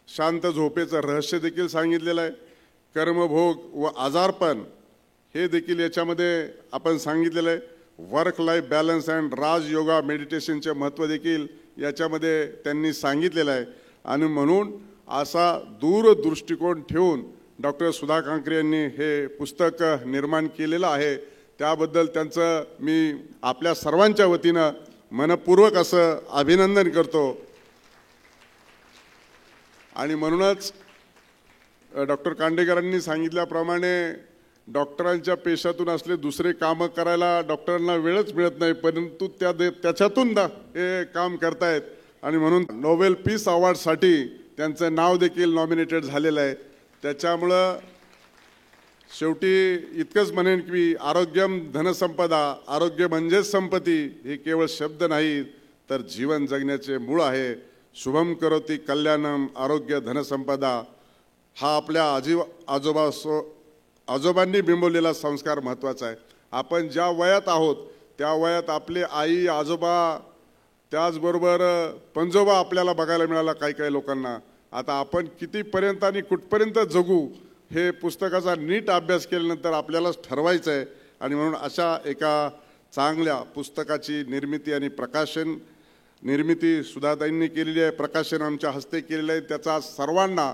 शांत झोपेचं रहस्य देखील सांगितलेलं आहे. कर्मभोग व आजारपण हे देखील याच्यामध्ये आपण सांगितलेलं आहे. Work life balance and Rajyoga मेडिटेशनचे महत्त्व देखील याच्यामध्ये त्यांनी सांगितलेलं आहे. आणि म्हणून असा दूरदृष्टिकोन ठेवून डॉक्टर सुधा कांकरे यांनी हे पुस्तक निर्माण केलेलं आहे. त्याबद्दल त्यांचं मी आपल्या सर्वांच्या वतीनं मनपूर्वक असं अभिनंदन करतो. आणि म्हणूनच डॉक्टर कांडेकरांनी सांगितल्याप्रमाणे डॉक्टरांच्या पेशातून असले दुसरे कामं करायला डॉक्टरांना वेळच मिळत नाही, परंतु त्याच्यातून हे काम करतायत. आणि म्हणून नोबेल पीस अवॉर्डसाठी त्यांचं नाव देखील नॉमिनेटेड झालेलं आहे. त्याच्यामुळं शेवटी इतकंच म्हणेन की आरोग्यम धनसंपदा, आरोग्य म्हणजेच संपत्ती हे केवळ शब्द नाही तर जीवन जगण्याचे मूळ आहे. शुभम करोती कल्याणम आरोग्य धनसंपदा हा आपल्या आजोबांनी बिंबवलेला संस्कार महत्त्वाचा आहे. आपण ज्या वयात आहोत त्या वयात आपले आई आजोबा त्याचबरोबर पंजोबा आपल्याला बघायला मिळाला काही लोकांना. आता आपण कितीपर्यंत आणि कुठपर्यंत जगू हे पुस्तकाचा नीट अभ्यास केल्यानंतर आपल्यालाच ठरवायचं आहे. आणि म्हणून अशा एका चांगल्या पुस्तकाची निर्मिती आणि प्रकाशन निर्मिती सुधाताईंनी केलेली आहे. प्रकाशन आमच्या हस्ते केलेलं आहे. त्याचा सर्वांना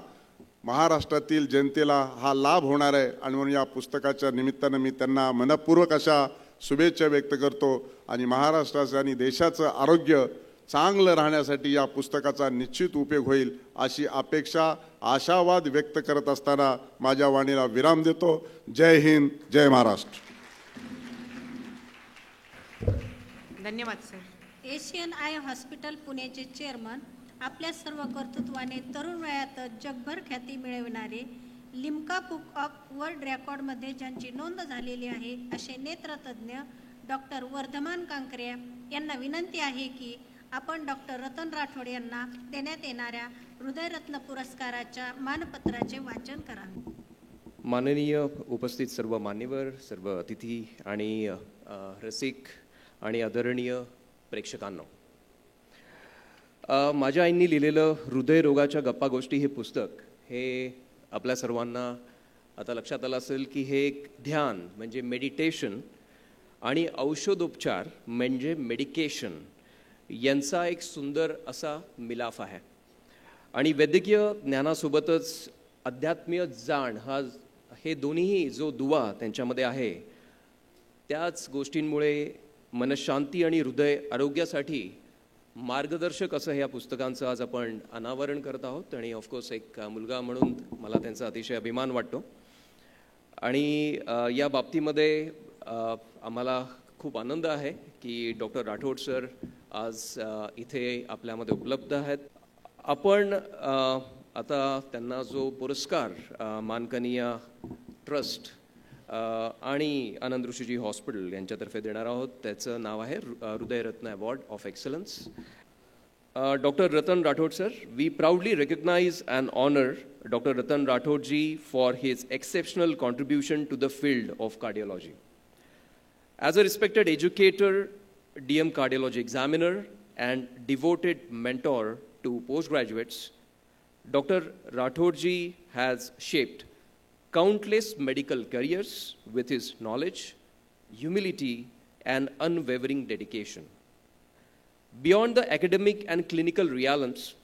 महाराष्ट्रातील जनतेला हा लाभ होणार आहे. आणि म्हणून या पुस्तकाच्या निमित्तानं मी त्यांना मनपूर्वक अशा शुभेच्छा व्यक्त करतो. आणि महाराष्ट्राचं आणि देशाचं आरोग्य चांगलं राहण्यासाठी या पुस्तकाचा निश्चित उपयोग होईल अशी अपेक्षा आशावाद व्यक्त करत असताना माझ्या वाणीला विराम देतो. जय हिंद, जय महाराष्ट्र. धन्यवाद सर. एशियन आय हॉस्पिटल पुणेचे चेअरमन, आपल्या सर्व कर्तृत्वाने तरुण वयातच जगभर ख्याती मिळविणारे, लिम्का बुक ऑफ वर्ल्ड रेकॉर्डमध्ये ज्यांची नोंद झालेली आहे असे नेत्रतज्ञ डॉक्टर वर्धमान कांकरे यांना विनंती आहे की आपण डॉक्टर रतन राठोड यांना देण्यात येणाऱ्या हृदयरत्न पुरस्काराच्या मानपत्राचे वाचन करावे. माननीय उपस्थित सर्व मान्यवर, सर्व अतिथी आणि रसिक आणि आदरणीय प्रेक्षकांनो, माझ्या आईंनी लिहिलेलं हृदयरोगाच्या गप्पा गोष्टी हे पुस्तक हे आपल्या सर्वांना आता लक्षात आलं असेल की हे एक ध्यान म्हणजे मेडिटेशन आणि औषधोपचार म्हणजे मेडिकेशन यांचा एक सुंदर असा मिलाफ आहे. आणि वैद्यकीय ज्ञानासोबतच अध्यात्मीय जाण हे दोन्हीही जो दुवा त्यांच्यामध्ये आहे त्याच गोष्टींमुळे मनशांती आणि हृदय आरोग्यासाठी मार्गदर्शक असं ह्या पुस्तकांचं आज आपण अनावरण करत आहोत. आणि ऑफकोर्स एक मुलगा म्हणून मला त्यांचा अतिशय अभिमान वाटतो. आणि या बाबतीमध्ये आम्हाला खूप आनंद आहे की डॉक्टर राठोड सर आज इथे आपल्यामध्ये उपलब्ध आहेत. आपण आता त्यांना जो पुरस्कार मानकनीय ट्रस्ट आणि आनंद ऋषीजी हॉस्पिटल यांच्यातर्फे देणार आहोत. त्याचं नाव आहे Hridayratna award of excellence. Doctor Ratan Rathod sir, we proudly recognize and honor Dr. Ratan Rathod ji for his exceptional contribution to the field of cardiology. As a respected educator, DM cardiology examiner, and devoted mentor to postgraduates, Dr. Rathod ji has shaped countless medical careers with his knowledge, humility, and unwavering dedication. Beyond the academic and clinical realms,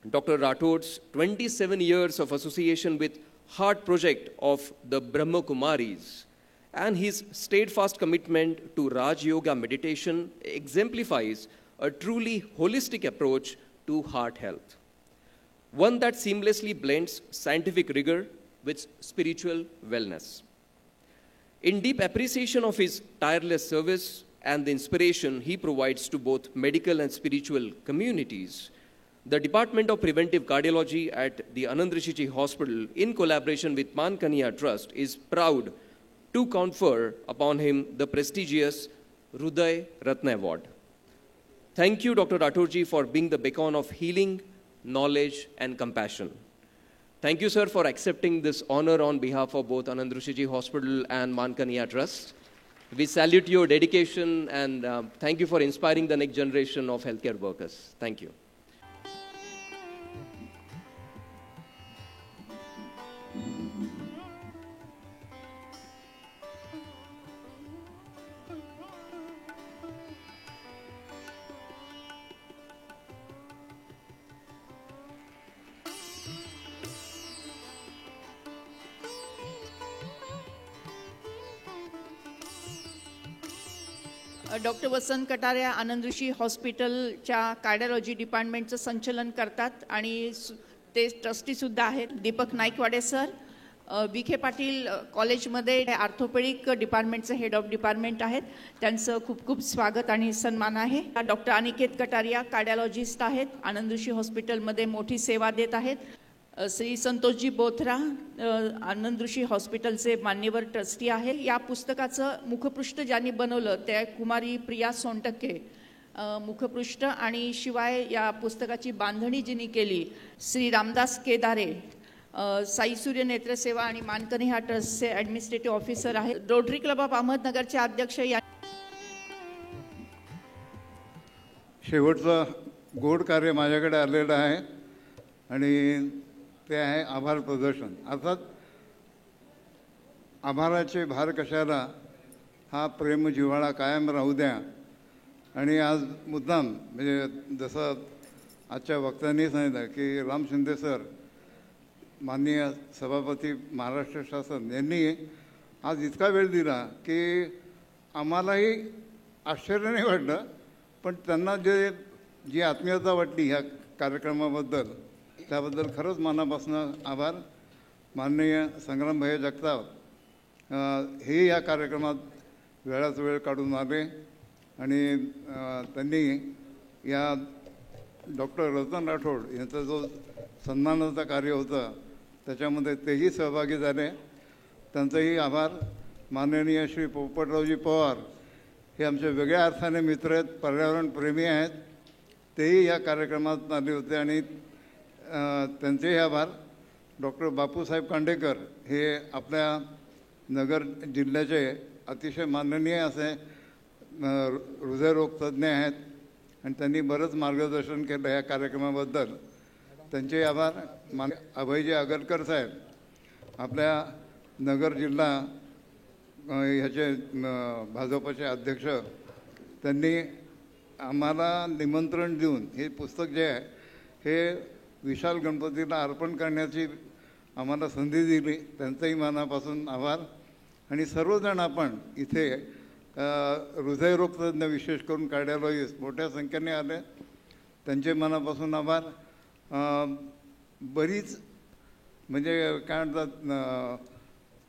Dr. Rathod's 27 years of association with Heart Project of the Brahma Kumaris and his steadfast commitment to Raj Yoga meditation exemplifies a truly holistic approach to heart health, one that seamlessly blends scientific rigor with spiritual wellness. In deep appreciation of his tireless service and the inspiration he provides to both medical and spiritual communities, the Department of Preventive Cardiology at the Anand Rishiji Hospital, in collaboration with Man Kanhaiya Trust, is proud to confer upon him the prestigious Hruday Ratna Award. Thank you, Dr. Rathod ji, for being the beacon of healing, knowledge, and compassion. Thank you, sir, for accepting this honor on behalf of both Anand Rishiji Hospital and Man Kanhaiya Trust. We salute your dedication and thank you for inspiring the next generation of healthcare workers. Thank you. Doctor Vasant Kataria Anand Rishi हॉस्पिटलच्या कार्डिओलॉजी डिपार्टमेंटचं संचलन करतात आणि ते ट्रस्टीसुद्धा आहेत. दीपक नाईकवाडे सर विखे पाटील कॉलेजमध्ये आर्थोपेडिक डिपार्टमेंटचे हेड ऑफ डिपार्टमेंट आहेत. त्यांचं खूप खूप स्वागत आणि सन्मान आहे. डॉक्टर अनिकेत कटारिया कार्डिओलॉजिस्ट आहेत, आनंद ऋषी हॉस्पिटलमध्ये मोठी सेवा देत आहेत. श्री संतोषजी बोथरा आनंद ऋषी हॉस्पिटलचे मान्यवर ट्रस्टी आहे. या पुस्तकाचं मुखपृष्ठ ज्यांनी बनवलं ते कुमारी प्रिया सोनटक्के मुखपृष्ठ, आणि शिवाय या पुस्तकाची बांधणी जिनी केली श्री रामदास केदारे साई सूर्य नेत्रसेवा आणि मान कन्हैया ट्रस्टचे ॲडमिनिस्ट्रेटिव्ह ऑफिसर आहेत. रोटरी क्लब ऑफ अहमदनगरचे अध्यक्ष या शेवटचं गोड कार्य माझ्याकडे आलेलं आहे आणि ते आहे आभार प्रदर्शन. अर्थात आभाराचे भार कशाला, हा प्रेम जिव्हाळा कायम राहू द्या. आणि आज मुद्दाम म्हणजे जसं आजच्या वक्त्यांनी सांगितलं की राम शिंदे सर माननीय सभापती महाराष्ट्र शासन यांनी आज इतका वेळ दिला की आम्हालाही आश्चर्य नाही वाटलं, पण त्यांना जी आत्मीयता वाटली ह्या कार्यक्रमाबद्दल त्याबद्दल खरंच मनापासून आभार. माननीय संग्रामभाई जगताप हे या कार्यक्रमात वेळात वेळ काढून आले आणि त्यांनी या डॉक्टर रतन राठोड यांचा जो सन्मानाचं कार्य होतं त्याच्यामध्ये तेही सहभागी झाले. त्यांचाही आभार. माननीय श्री पोपटरावजी पवार हे आमचे वेगळ्या अर्थाने मित्र आहेत, पर्यावरणप्रेमी आहेत, तेही या कार्यक्रमात आले होते आणि त्यांचेही आभार. डॉक्टर बापूसाहेब कांडेकर हे आपल्या नगर जिल्ह्याचे अतिशय माननीय असे हृदयरोग तज्ज्ञ आहेत आणि त्यांनी बरंच मार्गदर्शन केलं या कार्यक्रमाबद्दल. त्यांचे आभार. अभयजी आगरकर साहेब आपल्या नगर जिल्हा ह्याचे भाजपचे अध्यक्ष, त्यांनी आम्हाला निमंत्रण देऊन हे पुस्तक जे आहे हे विशाल गणपतीला अर्पण करण्याची आम्हाला संधी दिली. त्यांचाही मनापासून आभार. आणि सर्वजण आपण इथे हृदयरोगतज्ञ विशेष करून कार्डिओलॉजिस्ट मोठ्या संख्येने आले, त्यांचे मनापासून आभार. बरीच म्हणजे काय म्हणतात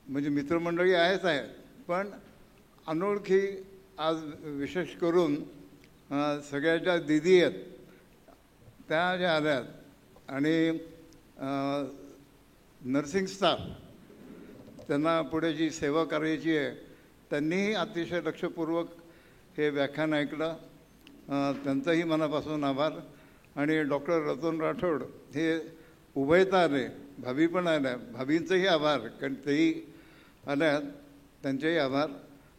म्हणजे मित्रमंडळी आहेच आहे, पण अनोळखी आज विशेष करून सगळ्या ज्या दिदी आहेत त्या ज्या आल्यात आणि नर्सिंग स्टाफ त्यांना पुढे जी सेवा करायची आहे त्यांनीही अतिशय लक्षपूर्वक हे व्याख्यान ऐकलं. त्यांचाही मनापासून आभार. आणि डॉक्टर रतन राठोड हे उभयता आले, भाभी पण आल्या, भाभींचंही आभार कारण तेही आल्यात, त्यांचेही आभार.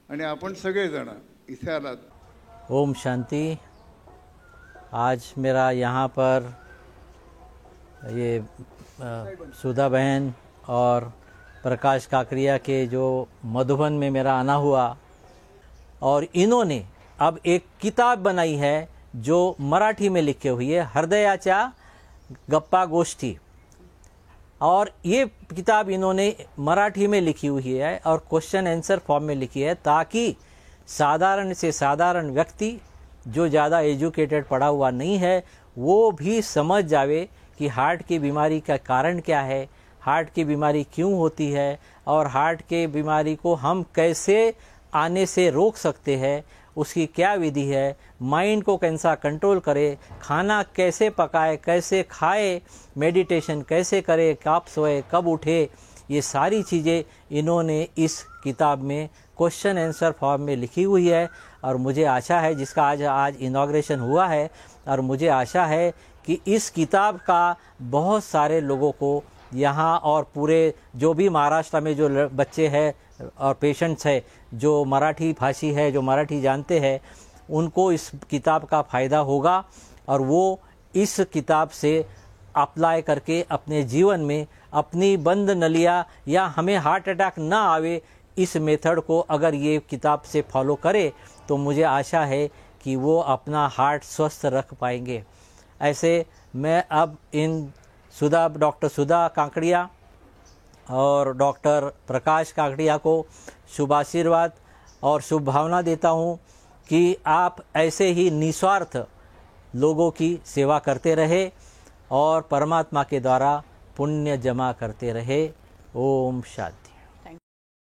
आणि आपण सगळेजण इथे आलात. ओम शांति. आज मेरा यहाँ पर ये सुधा बहन और प्रकाश काकरिया के जो मधुबन में मेरा आना हुआ, और इन्होंने अब एक किताब बनाई है जो मराठी में लिखी हुई है, हृदयाच्या गप्पा गोष्टी. और ये किताब इन्होंने मराठी में लिखी हुई है और क्वेश्चन आंसर फॉर्म में लिखी है, ताकि साधारण से साधारण व्यक्ति जो ज़्यादा एजुकेटेड पढ़ा हुआ नहीं है वो भी समझ जावे कि हार्ट की बीमारी का कारण क्या है, हार्ट की बीमारी क्यों होती है, और हार्ट के बीमारी को हम कैसे आने से रोक सकते हैं, उसकी क्या विधि है, माइंड को कैसा कंट्रोल करे, खाना कैसे पकाए, कैसे खाए, मेडिटेशन कैसे करे, कब सोए कब उठे, ये सारी चीज़ें इन्होंने इस किताब में क्वेश्चन आंसर फॉर्म में लिखी हुई है. और मुझे आशा है, जिसका आज इनॉग्रेशन हुआ है, और मुझे आशा है कि इस किताब का बहुत सारे लोगों को यहाँ और पूरे जो भी महाराष्ट्र में जो बच्चे हैं और पेशेंट्स हैं जो मराठी भाषी है, जो मराठी जानते हैं, उनको इस किताब का फ़ायदा होगा और वो इस किताब से अप्लाई करके अपने जीवन में अपनी बंद नलियाँ या हमें हार्ट अटैक ना आवे, इस मेथड को अगर ये किताब से फॉलो करे तो मुझे आशा है कि वो अपना हार्ट स्वस्थ रख पाएंगे. ऐसे मैं अब इन डॉक्टर सुधा काकड़िया और डॉक्टर प्रकाश काकड़िया को शुभ आशीर्वाद और शुभ भावना देता हूँ कि आप ऐसे ही निस्वार्थ लोगों की सेवा करते रहे और परमात्मा के द्वारा पुण्य जमा करते रहे. ओम शांति.